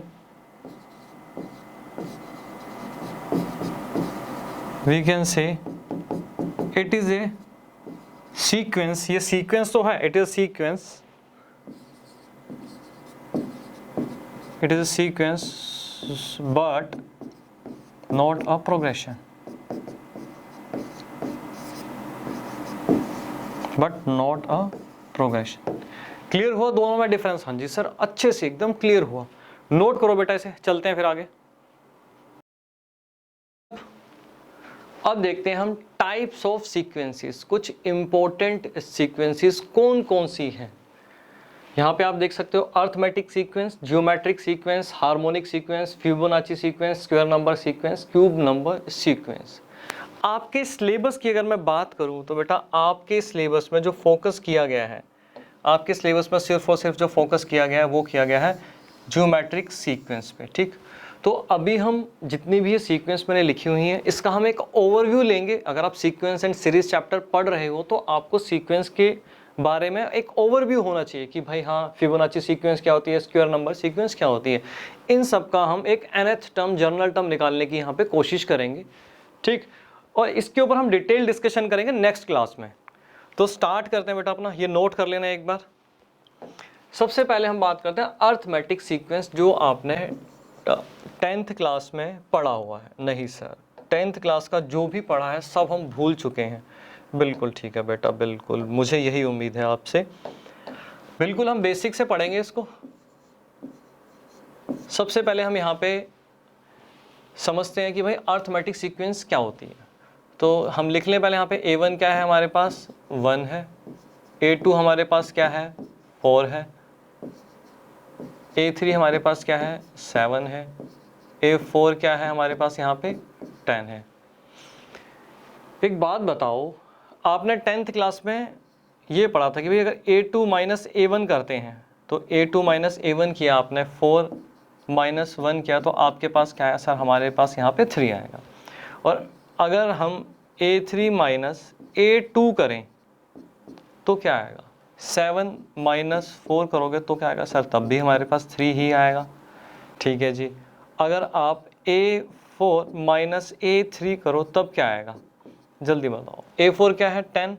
it is a sequence. ये सीक्वेंस तो है, it is sequence, but not a progression, but not a progression. Clear हुआ दोनों में difference? हाँ जी सर, अच्छे से एकदम क्लियर हुआ। नोट करो बेटा इसे, चलते हैं फिर आगे। अब देखते हैं हम टाइप्स ऑफ सीक्वेंसेस, कुछ इंपॉर्टेंट सीक्वेंसेस कौन कौन सी हैं। यहाँ पे आप देख सकते हो arithmetic sequence, geometric sequence, harmonic sequence, Fibonacci sequence, square number sequence, cube number sequence. आपके सिलेबस की अगर मैं बात करूँ तो बेटा आपके सिलेबस में जो फोकस किया गया है, आपके सिलेबस में सिर्फ और सिर्फ जो फोकस किया गया है वो किया गया है जियोमेट्रिक सीक्वेंस पे। ठीक, तो अभी हम जितनी भी ये सीक्वेंस मैंने लिखी हुई हैं इसका हम एक ओवरव्यू लेंगे। अगर आप सीक्वेंस एंड सीरीज चैप्टर पढ़ रहे हो तो आपको सीक्वेंस के बारे में एक ओवरव्यू होना चाहिए कि भाई हाँ फिबोनाची सीक्वेंस क्या होती है, स्क्वायर नंबर सीक्वेंस क्या होती है। इन सब का हम एक nth टर्म, जनरल टर्म निकालने की यहाँ पे कोशिश करेंगे। ठीक, और इसके ऊपर हम डिटेल डिस्कशन करेंगे नेक्स्ट क्लास में। तो स्टार्ट करते हैं बेटा अपना, ये नोट कर लेना एक बार। सबसे पहले हम बात करते हैं अर्थमेटिक सीक्वेंस, जो आपने 10th क्लास में पढ़ा हुआ है। नहीं सर, 10th क्लास का जो भी पढ़ा है सब हम भूल चुके हैं। बिल्कुल ठीक है बेटा, बिल्कुल मुझे यही उम्मीद है आपसे। बिल्कुल हम बेसिक से पढ़ेंगे इसको। सबसे पहले हम यहाँ पे समझते हैं कि भाई अर्थमेटिक सीक्वेंस क्या होती है। तो हम लिख लें पहले यहाँ पे A1 क्या है, हमारे पास 1 है, A2 हमारे पास क्या है 4 है, A3 हमारे पास क्या है 7 है, A4 क्या है हमारे पास यहाँ पे 10 है। एक बात बताओ, आपने 10th क्लास में ये पढ़ा था कि भाई अगर A2 माइनस A1 करते हैं तो A2 माइनस A1 किया आपने, 4 माइनस 1 किया तो आपके पास क्या है सर, हमारे पास यहाँ पे 3 आएगा। और अगर हम A3 माइनस A2 करें तो क्या आएगा, 7 माइनस 4 करोगे तो क्या आएगा सर, तब भी हमारे पास 3 ही आएगा। ठीक है जी। अगर आप A4 माइनस A3 करो तब क्या आएगा, जल्दी बताओ। A4 क्या है 10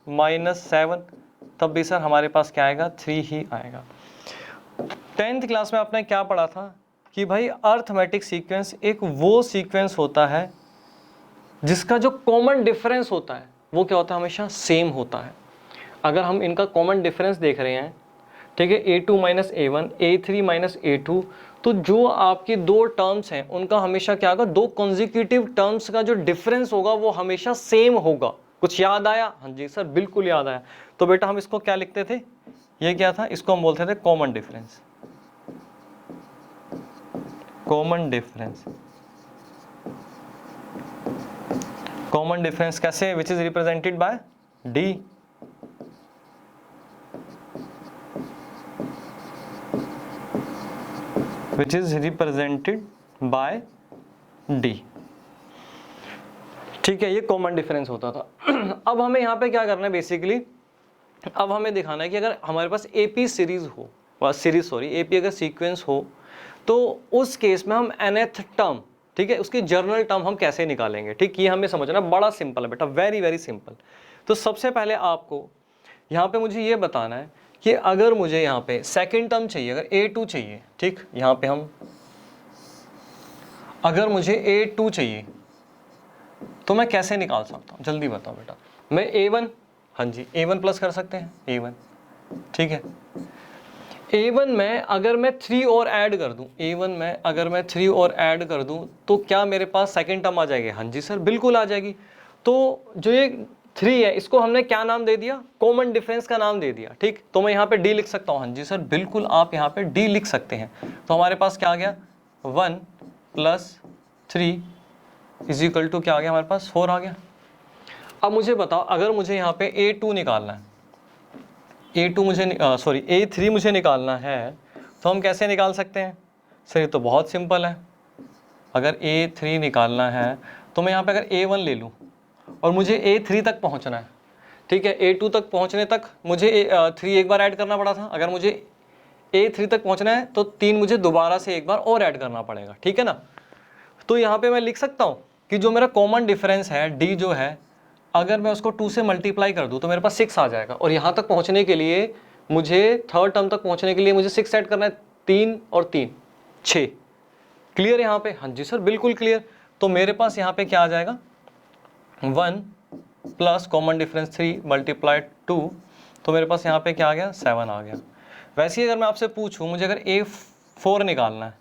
माइनस 7, तब भी सर हमारे पास क्या आएगा 3 ही आएगा। 10th क्लास में आपने क्या पढ़ा था कि भाई अर्थमेटिक सीक्वेंस एक वो सीक्वेंस होता है जिसका जो कॉमन डिफरेंस होता है वो क्या होता है, हमेशा सेम होता है। अगर हम इनका कॉमन डिफरेंस देख रहे हैं, ठीक है, A2 minus A1, A3 minus A2, तो जो आपकी दो टर्म्स हैं उनका हमेशा क्या होगा, दो कॉन्जिक्यूटिव टर्म्स का जो डिफरेंस होगा वो हमेशा सेम होगा। कुछ याद आया? हाँ जी सर, बिल्कुल याद आया। तो बेटा हम इसको क्या लिखते थे, ये क्या था, इसको हम बोलते थे common difference. Common difference, common difference कैसे, which is represented by D। which is represented by D। ठीक है, ये कॉमन डिफरेंस होता था। अब हमें यहाँ पे क्या करना है बेसिकली, अब हमें दिखाना है कि अगर हमारे पास AP सीरीज हो, AP अगर सीक्वेंस हो तो उस केस में हम nth टर्म, ठीक है, उसकी जर्नल टर्म हम कैसे निकालेंगे। ठीक, ये हमें समझना बड़ा सिंपल है बेटा, वेरी वेरी सिंपल। तो सबसे पहले आपको यहाँ पे मुझे ये बताना है कि अगर मुझे यहाँ पे सेकंड टर्म चाहिए, अगर A2 चाहिए, ठीक, यहाँ पे हम अगर मुझे A2 चाहिए तो मैं कैसे निकाल सकता हूँ, जल्दी बताओ बेटा। मैं A1, हाँ जी A1 प्लस कर सकते हैं, A1, ठीक है। A1 में अगर मैं 3 और ऐड कर दूं, A1 में अगर मैं 3 और ऐड कर दूं तो क्या मेरे पास सेकंड टर्म आ जाएगी? हाँ जी सर, बिल्कुल आ जाएगी। तो जो ये 3 है इसको हमने क्या नाम दे दिया, कॉमन डिफरेंस का नाम दे दिया। ठीक, तो मैं यहाँ पे D लिख सकता हूँ। हाँ जी सर, बिल्कुल आप यहाँ पे D लिख सकते हैं। तो हमारे पास क्या आ गया, 1 प्लस 3 इज इक्वल टू क्या आ गया, हमारे पास 4 आ गया। अब मुझे बताओ, अगर मुझे यहाँ पे A2 निकालना है, A3 मुझे निकालना है तो हम कैसे निकाल सकते हैं सर, ये तो बहुत सिंपल है। अगर A3 निकालना है तो मैं यहाँ पे अगर A1 ले लूँ और मुझे A3 तक पहुँचना है, ठीक है, A2 तक पहुँचने तक मुझे 3 एक बार ऐड करना पड़ा था। अगर मुझे A3 तक पहुँचना है तो 3 मुझे दोबारा से एक बार और ऐड करना पड़ेगा, ठीक है ना। तो यहाँ पे मैं लिख सकता हूँ कि जो मेरा कॉमन डिफरेंस है D जो है, अगर मैं उसको 2 से मल्टीप्लाई कर दूं तो मेरे पास 6 आ जाएगा। और यहाँ तक पहुँचने के लिए मुझे थर्ड टर्म तक पहुँचने के लिए मुझे 6 ऐड करना है, 3 और 3 6। क्लियर है यहाँ पे? हाँ जी सर, बिल्कुल क्लियर। तो मेरे पास यहाँ पे क्या आ जाएगा 1 प्लस कॉमन डिफरेंस 3 मल्टीप्लाइड 2, तो मेरे पास यहाँ पे क्या आ गया 7 आ गया। वैसे ही अगर मैं आपसे पूछूं मुझे अगर A4 निकालना है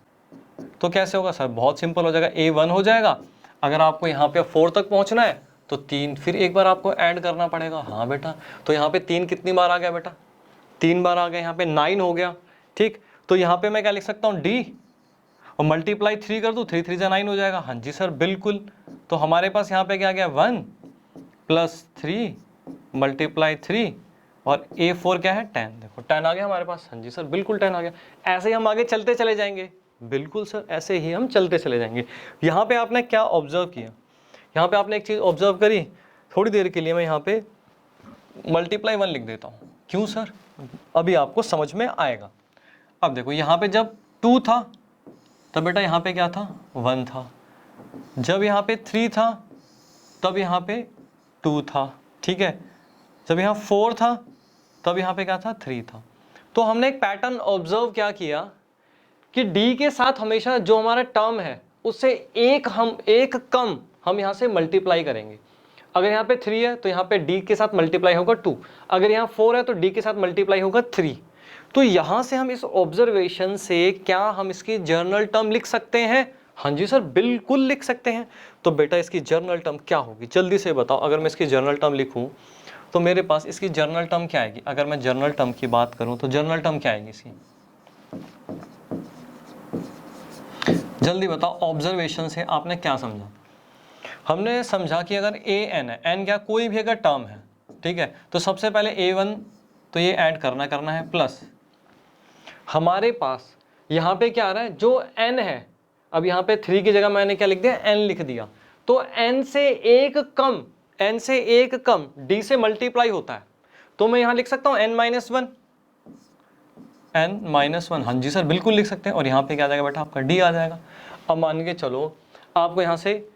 तो कैसे होगा सर? बहुत सिंपल हो जाएगा, A1 हो जाएगा। अगर आपको यहाँ पे 4 तक पहुँचना है तो 3 फिर एक बार आपको ऐड करना पड़ेगा। हाँ बेटा, तो यहाँ पे 3 कितनी बार आ गया बेटा? 3 बार आ गया। यहाँ पे 9 हो गया। ठीक, तो यहाँ पे मैं क्या लिख सकता हूँ D, और मल्टीप्लाई 3 कर दूँ, 3 3 जा 9 हो जाएगा। हाँ जी सर बिल्कुल। तो हमारे पास यहाँ पे क्या आ गया 1 प्लस 3 मल्टीप्लाई 3 और A4 क्या है 10। देखो 10 आ गया हमारे पास। हाँ जी सर बिल्कुल 10 आ गया। ऐसे ही हम आगे चलते चले जाएंगे। बिल्कुल सर, ऐसे ही हम चलते चले जाएंगे। यहाँ पे आपने क्या ऑब्जर्व किया? यहाँ पे आपने एक चीज़ ऑब्जर्व करी, थोड़ी देर के लिए मैं यहाँ पे मल्टीप्लाई 1 लिख देता हूँ। क्यों सर? अभी आपको समझ में आएगा। अब देखो यहाँ पे जब 2 था तब बेटा यहाँ पे क्या था 1 था, जब यहाँ पे 3 था तब यहाँ पे 2 था। ठीक है, जब यहाँ 4 था तब यहाँ पे क्या था 3 था। तो हमने एक पैटर्न ऑब्जर्व क्या किया कि D के साथ हमेशा जो हमारा टर्म है उससे एक कम हम यहाँ से मल्टीप्लाई करेंगे। अगर यहाँ पे 3 है तो यहाँ पे D के साथ मल्टीप्लाई होगा 2, अगर यहाँ 4 है तो D के साथ मल्टीप्लाई होगा 3। तो यहाँ से हम इस ऑब्जर्वेशन से क्या हम इसकी जर्नल टर्म लिख सकते हैं? हाँ जी सर बिल्कुल लिख सकते हैं। तो बेटा इसकी जर्नल टर्म क्या होगी जल्दी से बताओ। अगर मैं इसकी जर्नल टर्म लिखूं तो मेरे पास इसकी जर्नल टर्म क्या आएगी? अगर मैं जर्नल टर्म की बात करूं तो जर्नल टर्म क्या आएगी इसकी? जल्दी बताओ। ऑब्जर्वेशन से आपने क्या समझा? हमने समझा कि अगर an है, n क्या कोई भी अगर टर्म है, ठीक है, तो सबसे पहले a1 तो ये ऐड करना है, प्लस हमारे पास यहाँ पे क्या आ रहा है जो n है। अब यहाँ पे 3 की जगह मैंने क्या लिख दिया n लिख दिया। तो n से एक कम d से मल्टीप्लाई होता है, तो मैं यहाँ लिख सकता हूँ n-1। हाँ जी सर बिल्कुल लिख सकते हैं। और यहाँ पे क्या आ जाएगा बेटा आपका d आ जाएगा। अब मान के चलो आपको यहाँ से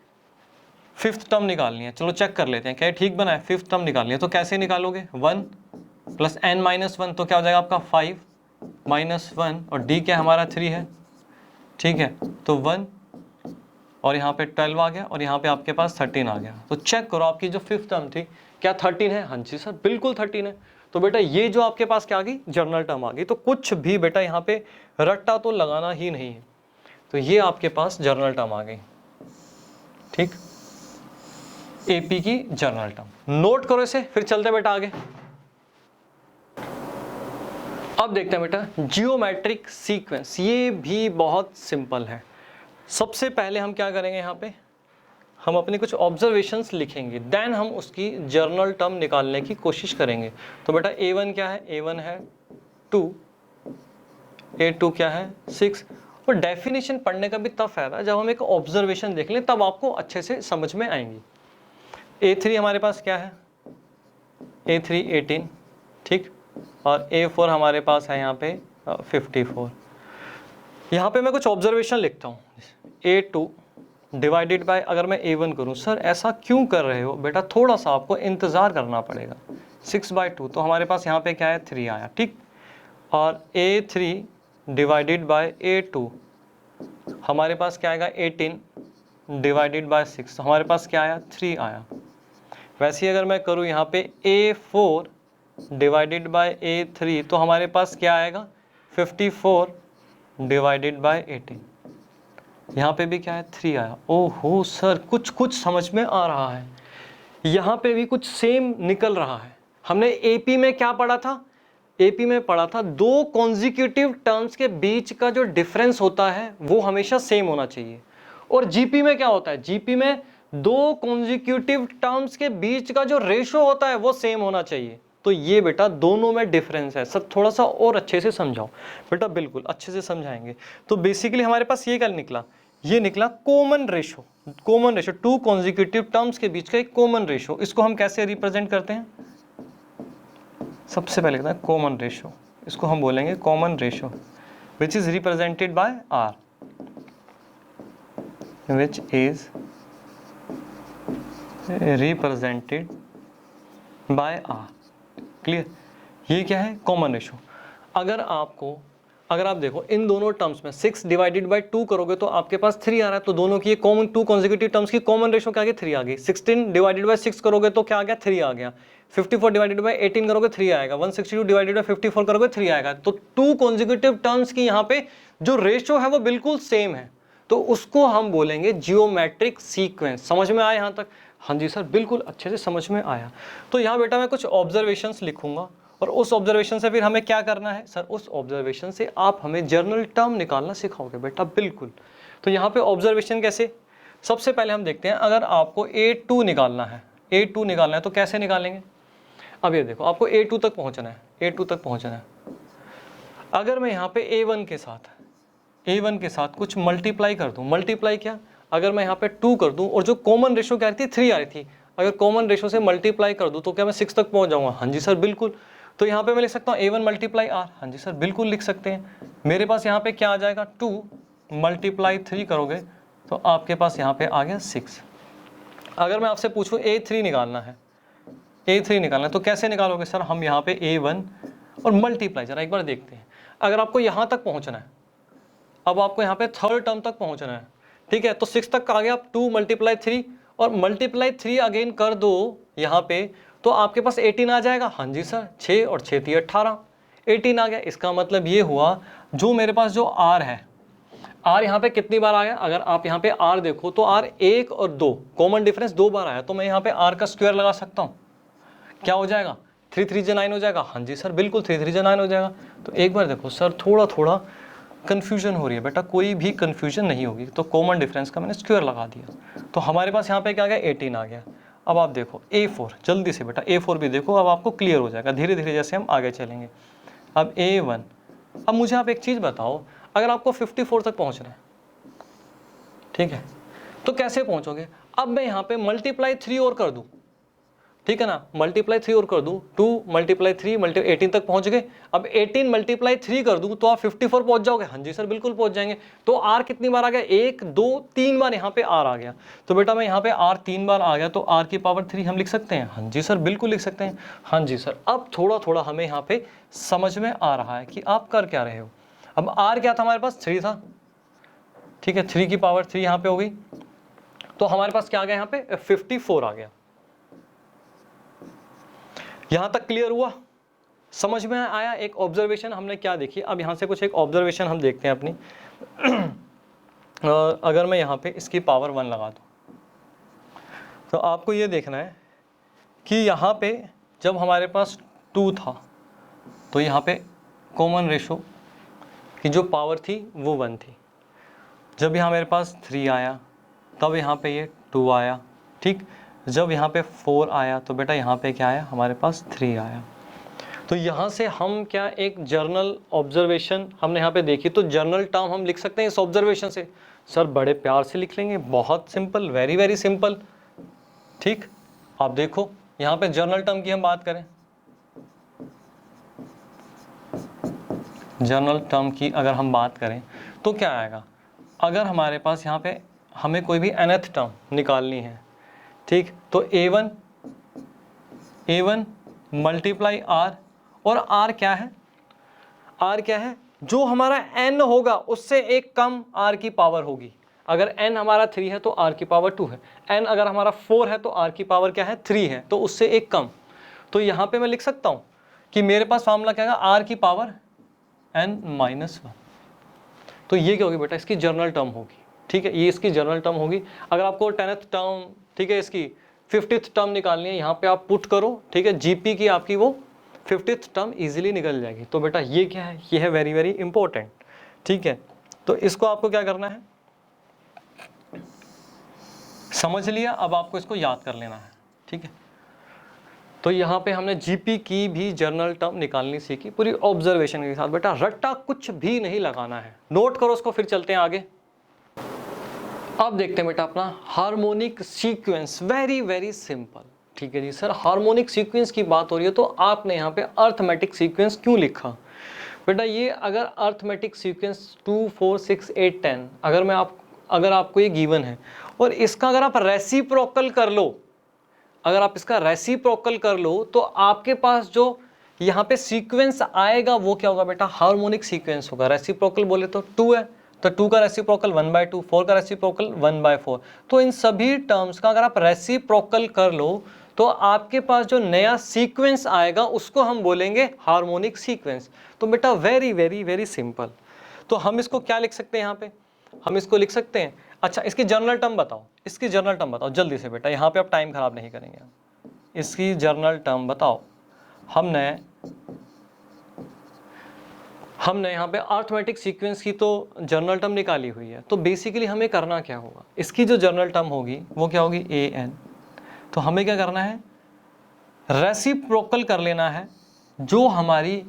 5th टर्म निकालनी है, चलो चेक कर लेते हैं क्या ठीक बना है। 5th टर्म निकालनी है तो कैसे निकालोगे? 1 प्लस n-1 तो क्या हो जाएगा आपका 5 -1 और d क्या हमारा 3 है। ठीक है, तो 1 और यहाँ पे 12 आ गया और यहाँ पे आपके पास 13 आ गया। तो चेक करो आपकी जो 5th टर्म थी क्या 13 है? हाँ जी सर बिल्कुल 13 है। तो बेटा ये जो आपके पास क्या आ गई जर्नल टर्म आ गई। तो कुछ भी बेटा यहाँ पे रट्टा तो लगाना ही नहीं है। तो ये आपके पास जर्नल टर्म आ गई। ठीक, एपी की जर्नल टर्म नोट करो इसे, फिर चलते बेटा आगे। अब देखते हैं बेटा जियोमेट्रिक सीक्वेंस। ये भी बहुत सिंपल है। सबसे पहले हम क्या करेंगे, यहाँ पे हम अपनी कुछ ऑब्जर्वेशंस लिखेंगे, देन हम उसकी जर्नल टर्म निकालने की कोशिश करेंगे। तो बेटा A1 क्या है? A1 है 2, A2 क्या है 6। और डेफिनेशन पढ़ने का भी तब फायदा है जब हम एक ऑब्जर्वेशन देख लें, तब आपको अच्छे से समझ में आएंगी। A3 हमारे पास क्या है? A3 18, ठीक, और A4 हमारे पास है यहाँ पे 54। यहाँ पे मैं कुछ ऑब्जर्वेशन लिखता हूँ। A2 डिवाइडेड बाय, अगर मैं A1 करूँ, सर ऐसा क्यों कर रहे हो बेटा? थोड़ा सा आपको इंतज़ार करना पड़ेगा। 6/2 तो हमारे पास यहाँ पे क्या है 3 आया, ठीक, और A3 डिवाइडेड बाय A2 हमारे पास क्या आएगा 18 डिवाइडेड बाय 6, तो हमारे पास क्या आया 3 आया। वैसे ही अगर मैं करूँ यहाँ पे A4 डिवाइडेड बाय A3 तो हमारे पास क्या आएगा 54 डिवाइडेड बाय 18। यहाँ पे भी क्या है 3 आया। ओहो सर कुछ समझ में आ रहा है, यहाँ पे भी कुछ सेम निकल रहा है। हमने एपी में क्या पढ़ा था? एपी में पढ़ा था दो कॉन्जिक्यूटिव टर्म्स के बीच का जो डिफरेंस होता है वो हमेशा सेम होना चाहिए। और जीपी में क्या होता है? जीपी में दो कॉन्जिक्यूटिव टर्म्स के बीच का जो रेशो होता है वो सेम होना चाहिए। तो ये बेटा दोनों में डिफरेंस है। सब थोड़ा सा और अच्छे से समझाओ बेटा। बिल्कुल अच्छे से समझाएंगे। तो बेसिकली हमारे पास ये क्या निकला? ये निकला common ratio. Common ratio two consecutive terms के बीच का एक कॉमन रेशो। इसको हम कैसे रिप्रेजेंट करते हैं? सबसे पहले लिखते हैं कॉमन रेशो। इसको हम बोलेंगे common ratio which is represented by R, which is represented by R. Clear? ये क्या है? Common ratio. अगर आपको अगर आप देखो इन दोनों टर्म्स में 6 डिवाइडेड बाई 2 करोगे तो आपके पास 3 आ रहा है, तो दोनों की कॉमन 2 कॉन्जिक्यूटिव टर्म्स की कॉमन रेशो क्या आ गई 3 आ गई। 16 डिवाइडेड बाई 6 करोगे तो क्या आ गया 3 आ गया। 54 डिवाइडेड बाई 18 करोगे 3 आएगा। 162 डिवाइडेड बाई 54 करोगे 3 आएगा। तो 2 कॉन्जिक्यूटिव टर्म्स की यहाँ पे जो रेशो है वो बिल्कुल सेम है, तो उसको हम बोलेंगे जियोमेट्रिक सीक्वेंस। समझ में आया यहाँ तक? हाँ जी सर, बिल्कुल अच्छे से समझ में आया। तो यहाँ बेटा मैं कुछ ऑब्जर्वेशंस लिखूंगा और उस ऑब्जर्वेशन से फिर हमें क्या करना है सर, उस ऑब्जर्वेशन से आप हमें जर्नल टर्म निकालना सिखाओगे बेटा, बिल्कुल। तो यहाँ पे ऑब्जर्वेशन कैसे, सबसे पहले हम देखते हैं, अगर आपको A2 निकालना है, A2 निकालना है तो कैसे निकालेंगे। अब ये देखो आपको A2 तक पहुँचना है, A2 तक पहुँचना है। अगर मैं यहाँ पे A1 के साथ कुछ मल्टीप्लाई कर दूँ, मल्टीप्लाई क्या, अगर मैं यहाँ पे 2 कर दूँ और जो कॉमन रेशो क्या आ रही थी 3 आ रही थी, अगर कॉमन रेशो से मल्टीप्लाई कर दूँ तो क्या मैं 6 तक पहुँच जाऊँगा? हाँ जी सर बिल्कुल। तो यहाँ पे मैं लिख सकता हूँ A1 मल्टीप्लाई R। हाँ जी सर बिल्कुल लिख सकते हैं। मेरे पास यहाँ पे क्या आ जाएगा, 2 मल्टीप्लाई 3 करोगे तो आपके पास यहाँ पे आ गया 6। अगर मैं आपसे पूछूँ A3 निकालना है, A3 निकालना है तो कैसे निकालोगे सर, हम यहाँ पे A1 और मल्टीप्लाई, जरा एक बार देखते हैं। अगर आपको यहाँ तक पहुँचना है, अब आपको यहाँ पे थर्ड टर्म तक पहुँचना है, ठीक है, तो 6 तक आ गया, आप 2 मल्टीप्लाई 3 और मल्टीप्लाई 3 अगेन कर दो यहाँ पे तो आपके पास 18 आ जाएगा। हाँ जी सर, 6 और 6 थी 18, 18 आ गया। इसका मतलब ये हुआ जो मेरे पास जो R है, R यहाँ पे कितनी बार आ गया, अगर आप यहाँ पे R देखो तो R 1 और 2 कॉमन डिफरेंस 2 बार आया, तो मैं यहाँ पे R का स्क्वायर लगा सकता हूँ। क्या हो जाएगा, 3 3 जा 9 हो जाएगा। हाँ जी सर बिल्कुल 3 3 जा 9 हो जाएगा। तो एक बार देखो सर, थोड़ा थोड़ा कन्फ्यूजन हो रही है बेटा, कोई भी कन्फ्यूजन नहीं होगी, तो कॉमन डिफरेंस का मैंने स्क्वायर लगा दिया, तो हमारे पास यहाँ पे क्या आ गया 18 आ गया। अब आप देखो A4, जल्दी से बेटा A4 भी देखो, अब आपको क्लियर हो जाएगा धीरे धीरे जैसे हम आगे चलेंगे। अब A1, अब मुझे आप एक चीज़ बताओ, अगर आपको 54 तक पहुँचना है, ठीक है, तो कैसे पहुँचोगे। अब मैं यहाँ पे मल्टीप्लाई 3 और कर दूँ, ठीक है ना, मल्टीप्लाई 3 और कर दूँ, 2 मल्टीप्लाई 3 18 तक पहुँच गए। अब 18 मल्टीप्लाई 3 कर दूँ तो आप 54 पहुँच जाओगे। हाँ जी सर बिल्कुल पहुँच जाएंगे। तो R कितनी बार आ गया, 1 2 3 बार यहाँ पे R आ गया। तो बेटा मैं यहाँ पे R 3 बार आ गया, तो R की पावर 3 हम लिख सकते हैं। हाँ जी सर बिल्कुल लिख सकते हैं। हाँ जी सर, अब थोड़ा थोड़ा हमें यहाँ पे समझ में आ रहा है कि आप कर क्या रहे हो। अब R क्या था हमारे पास, 3 था, ठीक है, 3 की पावर 3 यहाँ पे हो गई, तो हमारे पास क्या आ गया यहाँ पे 54 आ गया। यहां तक क्लियर हुआ, समझ में आया। एक ऑब्जर्वेशन हमने क्या देखी, अब यहां से कुछ एक ऑब्जर्वेशन हम देखते हैं अपनी। अगर मैं यहां पे इसकी पावर 1 लगा दूं तो आपको ये देखना है कि यहां पे जब हमारे पास 2 था तो यहां पे कॉमन रेशो की जो पावर थी वो 1 थी। जब यहाँ मेरे पास 3 आया तब यहाँ पे ये 2 आया, ठीक। जब यहाँ पे 4 आया तो बेटा यहाँ पे क्या आया, हमारे पास 3 आया। तो यहाँ से हम क्या एक जर्नल ऑब्जर्वेशन हमने यहाँ पे देखी, तो जर्नल टर्म हम लिख सकते हैं इस ऑब्जर्वेशन से। सर बड़े प्यार से लिख लेंगे, बहुत सिंपल, वेरी वेरी सिंपल, ठीक। आप देखो यहाँ पे जर्नल टर्म की हम बात करें, जर्नल टर्म की अगर हम बात करें तो क्या आएगा, अगर हमारे पास यहाँ पे हमें कोई भी nth टर्म निकालनी है, ठीक, तो A1 मल्टीप्लाई R, और R क्या है, R क्या है, जो हमारा n होगा उससे एक कम R की पावर होगी। अगर n हमारा 3 है तो R की पावर 2 है, n अगर हमारा 4 है तो R की पावर क्या है 3 है, तो उससे एक कम। तो यहाँ पे मैं लिख सकता हूँ कि मेरे पास फार्मूला क्या है, R की पावर n-1। तो ये क्या होगी बेटा, इसकी जर्नल टर्म होगी, ठीक है, ये इसकी जर्नल टर्म होगी। अगर आपको 10th टर्म, ठीक है, इसकी 50th टर्म निकालनी है, यहाँ पे आप पुट करो, ठीक है, जीपी की आपकी वो 50th टर्म इजीली निकल जाएगी। तो बेटा ये क्या है, ये है वेरी वेरी इंपॉर्टेंट, ठीक है। तो इसको आपको क्या करना है, समझ लिया, अब आपको इसको याद कर लेना है, ठीक है। तो यहाँ पे हमने जीपी की भी जर्नल टर्म निकालनी सीखी पूरी ऑब्जर्वेशन के साथ। बेटा रट्टा कुछ भी नहीं लगाना है, नोट करो उसको, फिर चलते हैं आगे। अब देखते हैं बेटा अपना harmonic sequence, very very simple, ठीक है जी। सर हार्मोनिक सीक्वेंस की बात हो रही है तो आपने यहाँ पे अर्थमेटिक सीक्वेंस क्यों लिखा। बेटा ये अगर अर्थमेटिक सीक्वेंस 2 4 6 8 10 अगर आपको ये गिवन है और इसका अगर आप रेसिप्रोकल कर लो, अगर आप इसका रेसिप्रोकल कर लो तो आपके पास जो यहाँ पे सीक्वेंस आएगा वो क्या होगा बेटा, हार्मोनिक सीक्वेंस होगा। रेसिप्रोकल बोले तो 2 है, तो 2 का रेसिप्रोकल 1/2, 4 का रेसिप्रोकल 1/4। तो इन सभी टर्म्स का अगर आप रेसिप्रोकल कर लो तो आपके पास जो नया सीक्वेंस आएगा उसको हम बोलेंगे हार्मोनिक सीक्वेंस। तो बेटा वेरी वेरी वेरी सिंपल। तो हम इसको क्या लिख सकते हैं, यहाँ पे हम इसको लिख सकते हैं, अच्छा इसकी जनरल टर्म बताओ, इसकी जनरल टर्म बताओ जल्दी से बेटा, यहाँ पे आप टाइम खराब नहीं करेंगे, इसकी जनरल टर्म बताओ। हमने यहाँ पे अर्थमेटिक सीक्वेंस की तो जनरल टर्म निकाली हुई है, तो बेसिकली हमें करना क्या होगा, इसकी जो जनरल टर्म होगी वो क्या होगी, an। तो हमें क्या करना है, रेसिप्रोकल कर लेना है जो हमारी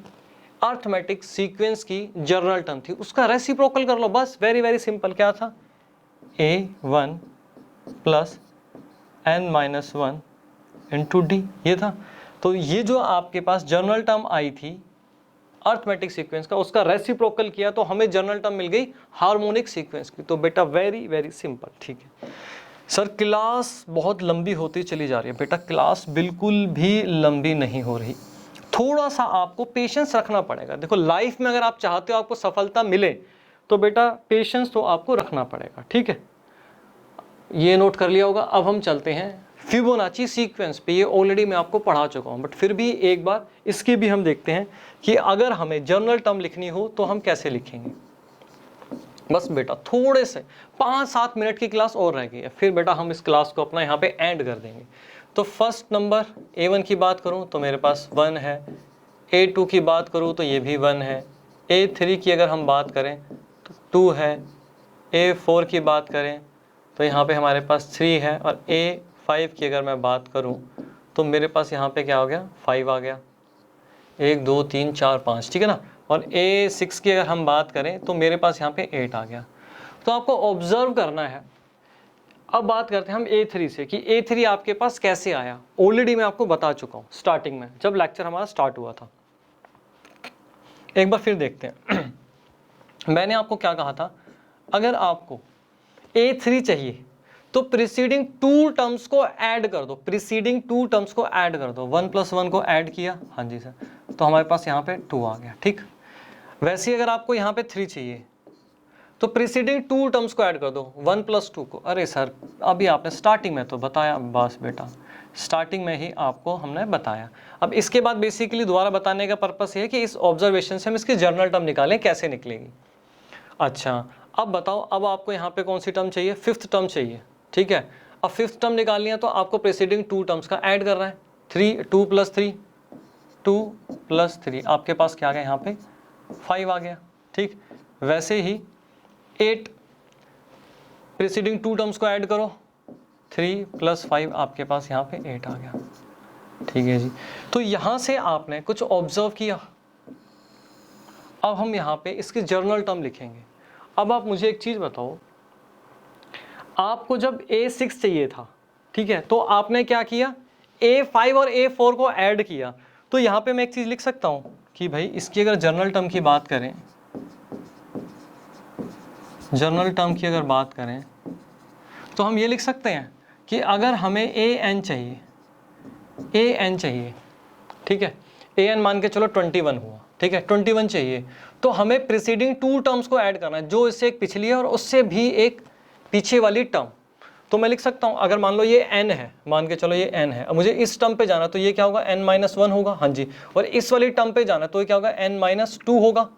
अर्थमेटिक सीक्वेंस की जनरल टर्म थी उसका रेसिप्रोकल कर लो, बस वेरी वेरी सिंपल। क्या था, a1 plus n-1 into D, ये था। तो ये जो आपके पास जनरल टर्म आई थी अर्थमेटिक सीक्वेंस का, उसका रेसिप्रोकल किया तो हमें जनरल टर्म मिल गई हार्मोनिक सीक्वेंस की। तो बेटा वेरी वेरी सिंपल, ठीक है। सर क्लास बहुत लंबी होती चली जा रही है, बेटा क्लास बिल्कुल भी लंबी नहीं हो रही, थोड़ा सा आपको पेशेंस रखना पड़ेगा। देखो लाइफ में अगर आप चाहते हो आपको सफलता मिले तो बेटा पेशेंस तो आपको रखना पड़ेगा, ठीक है, ये नोट कर लिया होगा। अब हम चलते हैं फिबोनाची सीक्वेंस पे, ये ऑलरेडी मैं आपको पढ़ा चुका हूँ, बट फिर भी एक बार इसकी भी हम देखते हैं कि अगर हमें जनरल टर्म लिखनी हो तो हम कैसे लिखेंगे। बस बेटा थोड़े से 5-7 मिनट की क्लास और रह गई है, फिर बेटा हम इस क्लास को अपना यहाँ पे एंड कर देंगे। तो फर्स्ट नंबर a1 की बात करूँ तो मेरे पास 1 है, a2 की बात करूँ तो ये भी 1 है, a3 की अगर हम बात करें तो 2 है, a4 की बात करें तो यहाँ पे हमारे पास 3 है, और a5 की अगर मैं बात करूँ तो मेरे पास यहाँ पे क्या हो गया, 5 आ गया, 1 2 3 4 5, ठीक है ना। और a6 की अगर हम बात करें तो मेरे पास यहाँ पे 8 आ गया। तो आपको ऑब्जर्व करना है। अब बात करते हैं हम a3 से कि a3 आपके पास कैसे आया। ऑलरेडी मैं आपको बता चुका हूँ स्टार्टिंग में जब लेक्चर हमारा स्टार्ट हुआ था, एक बार फिर देखते हैं। मैंने आपको क्या कहा था, अगर आपको a3 चाहिए तो प्रीसीडिंग 2 टर्म्स को ऐड कर दो, प्रीसीडिंग 2 टर्म्स को ऐड कर दो। 1 + 1 को ऐड किया, हाँ जी सर, तो हमारे पास यहाँ पे 2 आ गया, ठीक। वैसे ही अगर आपको यहाँ पे 3 चाहिए तो प्रीसीडिंग 2 टर्म्स को ऐड कर दो, 1 + 2 को। अरे सर अभी आपने स्टार्टिंग में तो बताया, बस बेटा स्टार्टिंग में ही आपको हमने बताया। अब इसके बाद बेसिकली दोबारा बताने का पर्पस ये है कि इस ऑब्जर्वेशन से हम इसकी जनरल टर्म निकालें, कैसे निकलेगी। अच्छा अब बताओ, अब आपको यहाँ पे कौन सी टर्म चाहिए, 5th टर्म चाहिए, ठीक है। अब 5th टर्म निकालनी है तो आपको प्रीसीडिंग 2 टर्म्स का ऐड कर रहा है, 2 + 3, 2 + 3 आपके पास क्या आ गया, यहाँ पे 5 आ गया, ठीक। वैसे ही 8 प्रीसीडिंग 2 टर्म्स को ऐड करो, 3 + 5 आपके पास यहाँ पे 8 आ गया, ठीक है जी। तो यहाँ से आपने कुछ ऑब्जर्व किया। अब हम यहाँ पे इसकी जनरल टर्म लिखेंगे। अब आप मुझे एक चीज़ बताओ, आपको जब a6 चाहिए था, ठीक है, तो आपने क्या किया, a5 और a4 को ऐड किया। तो यहाँ पे मैं एक चीज़ लिख सकता हूँ कि भाई इसकी अगर जनरल टर्म की बात करें, जनरल टर्म की अगर बात करें तो हम ये लिख सकते हैं कि अगर हमें an चाहिए, ठीक है, an मान के चलो 21 हुआ, ठीक है, 21 चाहिए, तो हमें प्रीसीडिंग 2 टर्म्स को ऐड करना है, जो इससे एक पिछली है और उससे भी एक पीछे वाली टर्म। तो मैं लिख सकता हूँ, अगर मान लो ये n है, मान के चलो ये n है, अब मुझे इस टर्म पे जाना तो ये क्या होगा, n-1 होगा, हाँ जी, और इस वाली टर्म पे जाना तो ये क्या होगा, n-2 होगा,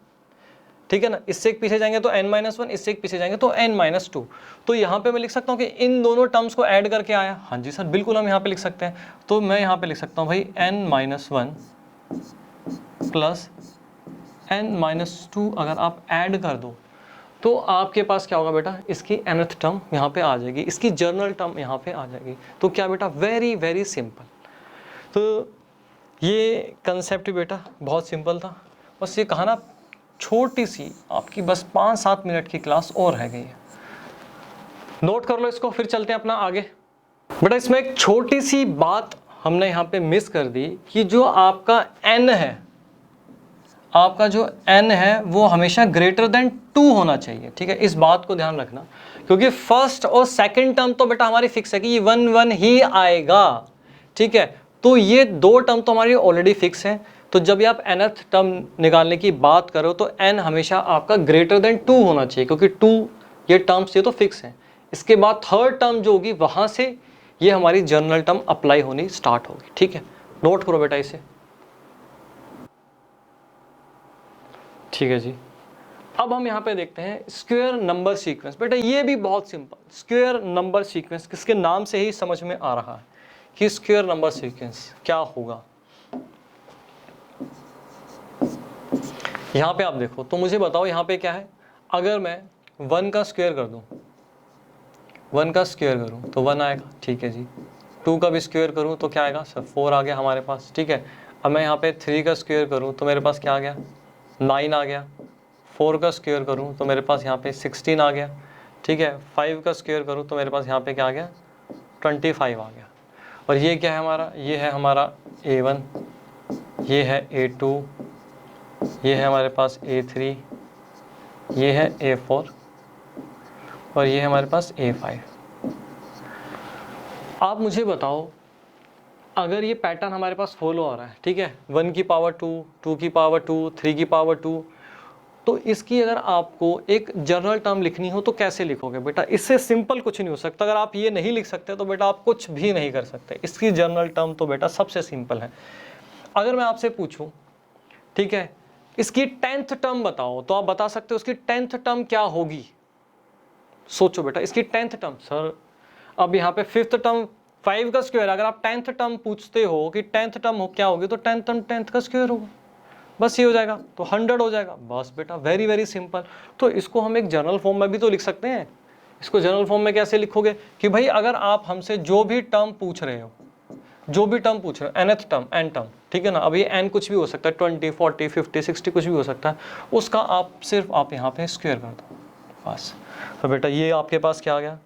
ठीक है ना। इससे एक पीछे जाएंगे तो n-1, इससे एक पीछे जाएंगे तो n-2। तो यहाँ पे मैं लिख सकता हूँ कि इन दोनों टर्म्स को ऐड करके आया, हाँ जी सर बिल्कुल हम यहाँ पे लिख सकते हैं। तो मैं यहाँ पे लिख सकता हूँ भाई n-1 प्लस n-2 अगर आप ऐड कर दो तो आपके पास क्या होगा बेटा, इसकी nth टर्म यहाँ पे आ जाएगी, इसकी जर्नल टर्म यहाँ पे आ जाएगी। तो क्या बेटा, वेरी वेरी सिंपल। तो ये कंसेप्ट बेटा बहुत सिंपल था, बस ये कहा ना, छोटी सी आपकी बस 5-7 मिनट की क्लास और रह गई है, नोट कर लो इसको, फिर चलते हैं अपना आगे। बेटा इसमें एक छोटी सी बात हमने यहाँ पे मिस कर दी कि जो आपका n है, आपका जो n है वो हमेशा ग्रेटर देन 2 होना चाहिए, ठीक है, इस बात को ध्यान रखना, क्योंकि फर्स्ट और सेकंड टर्म तो बेटा हमारी फिक्स है कि ये 1 1 ही आएगा, ठीक है। तो ये 2 टर्म तो हमारी ऑलरेडी फिक्स है, तो जब भी आप nth टर्म निकालने की बात करो तो n हमेशा आपका ग्रेटर देन 2 होना चाहिए, क्योंकि 2 ये टर्म्स ये तो फिक्स है। इसके बाद थर्ड टर्म जो होगी वहाँ से ये हमारी जनरल टर्म अप्लाई होनी स्टार्ट होगी। ठीक है, नोट करो बेटा इसे। ठीक है जी, अब हम यहाँ पे देखते हैं स्क्वायर नंबर सीक्वेंस। बेटा ये भी बहुत सिंपल, स्क्वायर नंबर सीक्वेंस किसके नाम से ही समझ में आ रहा है कि स्क्वायर नंबर सीक्वेंस क्या होगा। यहाँ पे आप देखो तो मुझे बताओ यहाँ पे क्या है। अगर मैं 1 का स्क्वायर कर दूँ, 1 का स्क्वायर करूँ तो 1 आएगा। ठीक है जी, 2 का भी स्क्वायर करूँ तो क्या आएगा सर 4 आ गया हमारे पास। ठीक है, अब मैं यहाँ पे 3 का स्क्वायर करूँ तो मेरे पास क्या आ गया 9 आ गया। 4 का स्क्वायर करूँ तो मेरे पास यहाँ पे 16 आ गया। ठीक है, 5 का स्क्वायर करूँ तो मेरे पास यहाँ पे क्या आ गया 25 आ गया। और ये क्या है हमारा, ये है हमारा A1, ये है A2, ये है हमारे पास A3, ये है A4 और ये है हमारे पास A5। आप मुझे बताओ अगर ये पैटर्न हमारे पास फॉलो हो रहा है, ठीक है, 1 की पावर 2, 2 की पावर 2, 3 की पावर 2, तो इसकी अगर आपको एक जनरल टर्म लिखनी हो तो कैसे लिखोगे बेटा। इससे सिंपल कुछ नहीं हो सकता। अगर आप ये नहीं लिख सकते तो बेटा आप कुछ भी नहीं कर सकते। इसकी जनरल टर्म तो बेटा सबसे सिंपल है। अगर मैं आपसे पूछूं, ठीक है, इसकी 10th टर्म बताओ, तो आप बता सकते हो उसकी 10th टर्म क्या होगी। सोचो बेटा, इसकी 10th टर्म। सर अब यहाँ पे 5th टर्म 5 का स्क्वायर, अगर आप 10th टर्म पूछते हो कि 10th टर्म हो क्या होगी, तो 10th टर्म 10th का स्क्वायर होगा, बस ये हो जाएगा, तो 100 हो जाएगा। बस बेटा वेरी वेरी सिंपल। तो इसको हम एक जनरल फॉर्म में भी तो लिख सकते हैं। इसको जनरल फॉर्म में कैसे लिखोगे कि भाई अगर आप हमसे जो भी टर्म पूछ रहे हो, जो भी टर्म पूछ रहे हो, nth टर्म, n टर्म, ठीक है ना, अब ये n कुछ भी हो सकता है, 20, 40, 50, 60 कुछ भी हो सकता है, उसका आप सिर्फ आप यहाँ पे स्क्वायर कर दो बस। तो बेटा ये आपके पास क्या आ गया,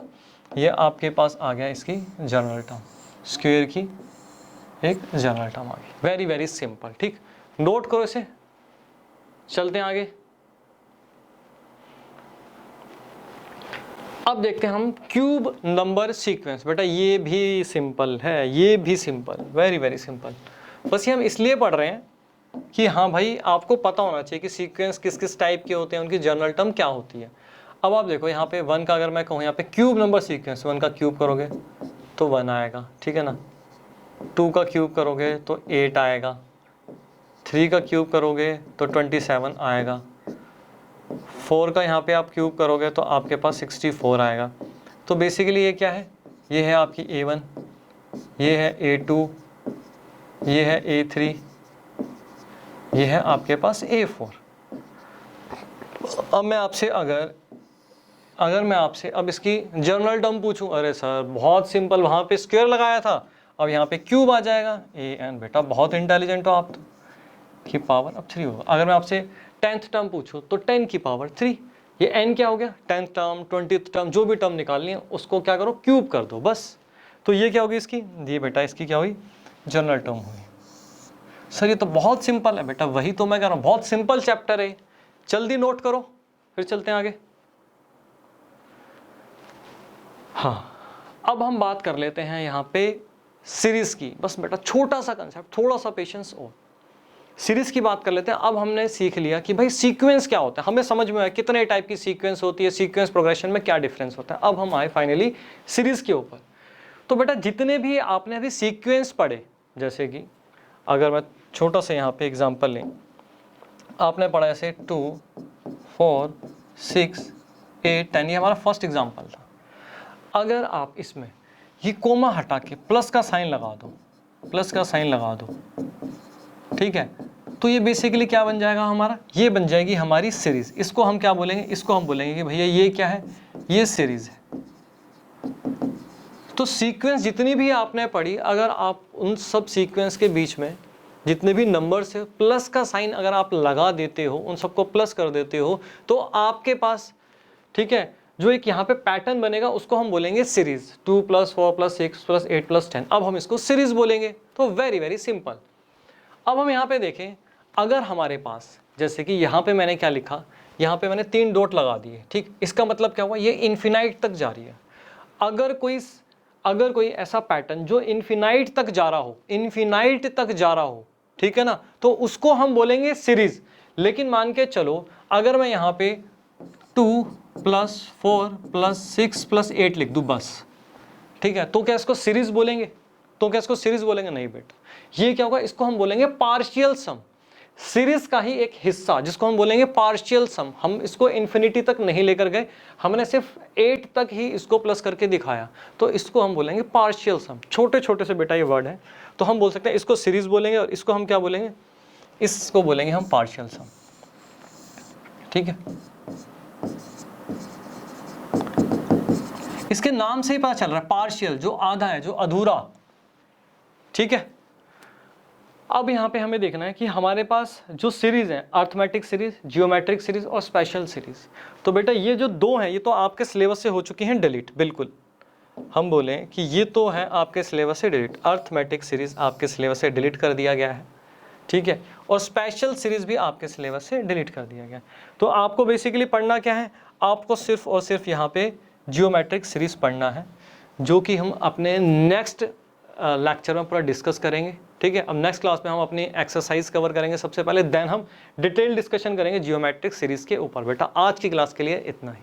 ये आपके पास आ गया इसकी जनरल टर्म, स्क्वायर की एक जनरल टर्म आ गई। Very very simple. ठीक, नोट करो इसे, चलते हैं आगे। अब देखते हैं हम क्यूब नंबर सीक्वेंस। बेटा ये भी सिंपल है, ये भी सिंपल, वेरी वेरी सिंपल। बस ये हम इसलिए पढ़ रहे हैं कि हाँ भाई आपको पता होना चाहिए कि सीक्वेंस किस किस टाइप के होते हैं, उनकी जनरल टर्म क्या होती है। अब आप देखो यहाँ पे 1 का अगर मैं कहूँ, यहाँ पे क्यूब नंबर सीक्वेंस, 1 का क्यूब करोगे तो 1 आएगा, ठीक है ना। 2 का क्यूब करोगे तो 8 आएगा। 3 का क्यूब करोगे तो 27 आएगा। 4 का यहाँ पे आप क्यूब करोगे तो आपके पास 64 आएगा। तो बेसिकली ये क्या है, ये है आपकी A1, ये है A2, ये है A3, ये है आपके पास A4। अब मैं आपसे अगर मैं आपसे अब इसकी जनरल टर्म पूछूं, अरे सर बहुत सिंपल, वहाँ पे स्क्वायर लगाया था, अब यहाँ पे क्यूब आ जाएगा AN। बेटा बहुत इंटेलिजेंट हो आप तो, की पावर अब 3 होगा। अगर मैं आपसे 10th टर्म पूछूं तो 10 की पावर 3, ये n क्या हो गया, 10th टर्म 20th टर्म जो भी टर्म निकालनी है उसको क्या करो क्यूब कर दो बस। तो ये क्या होगी इसकी, ये बेटा इसकी क्या हुई जनरल टर्म हुई। सर ये तो बहुत सिंपल है बेटा, वही तो मैं कह रहा हूँ, बहुत सिंपल चैप्टर है, जल्दी नोट करो फिर चलते हैं आगे। हाँ, अब हम बात कर लेते हैं यहाँ पे सीरीज की। बस बेटा छोटा सा कंसेप्ट, थोड़ा सा पेशेंस और सीरीज की बात कर लेते हैं। अब हमने सीख लिया कि भाई सीक्वेंस क्या होता है, हमें समझ में आया कितने टाइप की सीक्वेंस होती है, सीक्वेंस प्रोग्रेशन में क्या डिफरेंस होता है। अब हम आए फाइनली सीरीज के ऊपर। तो बेटा जितने भी आपने अभी सीक्वेंस पढ़े, जैसे कि अगर मैं छोटा सा यहाँ पे एग्जांपल लें, आपने पढ़ा ऐसे 2, 4, 6, 8, 10, ये हमारा फर्स्ट एग्जाम्पल था। अगर आप इसमें ये कोमा हटा के प्लस का साइन लगा दो, प्लस का साइन लगा दो, ठीक है, तो ये बेसिकली क्या बन जाएगा हमारा, ये बन जाएगी हमारी सीरीज। इसको हम क्या बोलेंगे, इसको हम बोलेंगे कि भैया ये क्या है, ये सीरीज है। तो सीक्वेंस जितनी भी आपने पढ़ी, अगर आप उन सब सीक्वेंस के बीच में जितने भी नंबर्स है प्लस का साइन अगर आप लगा देते हो, उन सबको प्लस कर देते हो, तो आपके पास, ठीक है, जो एक यहाँ पे पैटर्न बनेगा उसको हम बोलेंगे सीरीज। 2 + 4 + 6 + 8 + 10, अब हम इसको सीरीज बोलेंगे। तो वेरी वेरी सिंपल। अब हम यहाँ पे देखें, अगर हमारे पास जैसे कि यहाँ पे मैंने क्या लिखा, यहाँ पे मैंने 3 डॉट लगा दिए, ठीक, इसका मतलब क्या हुआ, ये इन्फिनाइट तक जा रही है। अगर कोई ऐसा पैटर्न जो इन्फिनाइट तक जा रहा हो, इन्फिनाइट तक जा रहा हो, ठीक है ना, तो उसको हम बोलेंगे सीरीज। लेकिन मान के चलो अगर मैं यहाँ पे 2 + 4 + 6 + 8 लिख दूँ बस, ठीक है, तो क्या इसको सीरीज बोलेंगे? तो क्या इसको सीरीज बोलेंगे? नहीं बेटा, ये क्या होगा, इसको हम बोलेंगे पार्शियल सम, सीरीज का ही एक हिस्सा जिसको हम बोलेंगे पार्शियल सम। हम इसको इन्फिनिटी तक नहीं लेकर गए, हमने सिर्फ 8 तक ही इसको प्लस करके दिखाया, तो इसको हम बोलेंगे पार्शियल सम। छोटे छोटे से बेटा ये वर्ड है, तो हम बोल सकते हैं इसको सीरीज बोलेंगे और इसको हम क्या बोलेंगे, इसको बोलेंगे हम पार्शियल सम, ठीक है। इसके नाम से ही पता चल रहा है, पार्शियल जो आधा है, जो अधूरा, ठीक है। अब यहाँ पे हमें देखना है कि हमारे पास जो सीरीज है, अर्थमेटिक सीरीज, जियोमेट्रिक सीरीज और स्पेशल सीरीज, तो बेटा ये जो दो हैं ये तो आपके सिलेबस से हो चुकी हैं डिलीट, बिल्कुल। हम बोलें कि ये तो है आपके सिलेबस से डिलीट, अर्थमेटिक सीरीज आपके सिलेबस से डिलीट कर दिया गया है, ठीक है, और स्पेशल सीरीज भी आपके सिलेबस से डिलीट कर दिया गया है। तो आपको बेसिकली पढ़ना क्या है, आपको सिर्फ और सिर्फ यहाँ पे जियोमेट्रिक सीरीज पढ़ना है, जो कि हम अपने नेक्स्ट लेक्चर में पूरा डिस्कस करेंगे, ठीक है। अब नेक्स्ट क्लास में हम अपनी एक्सरसाइज कवर करेंगे सबसे पहले, देन हम डिटेल डिस्कशन करेंगे जियोमेट्रिक सीरीज के ऊपर। बेटा आज की क्लास के लिए इतना ही।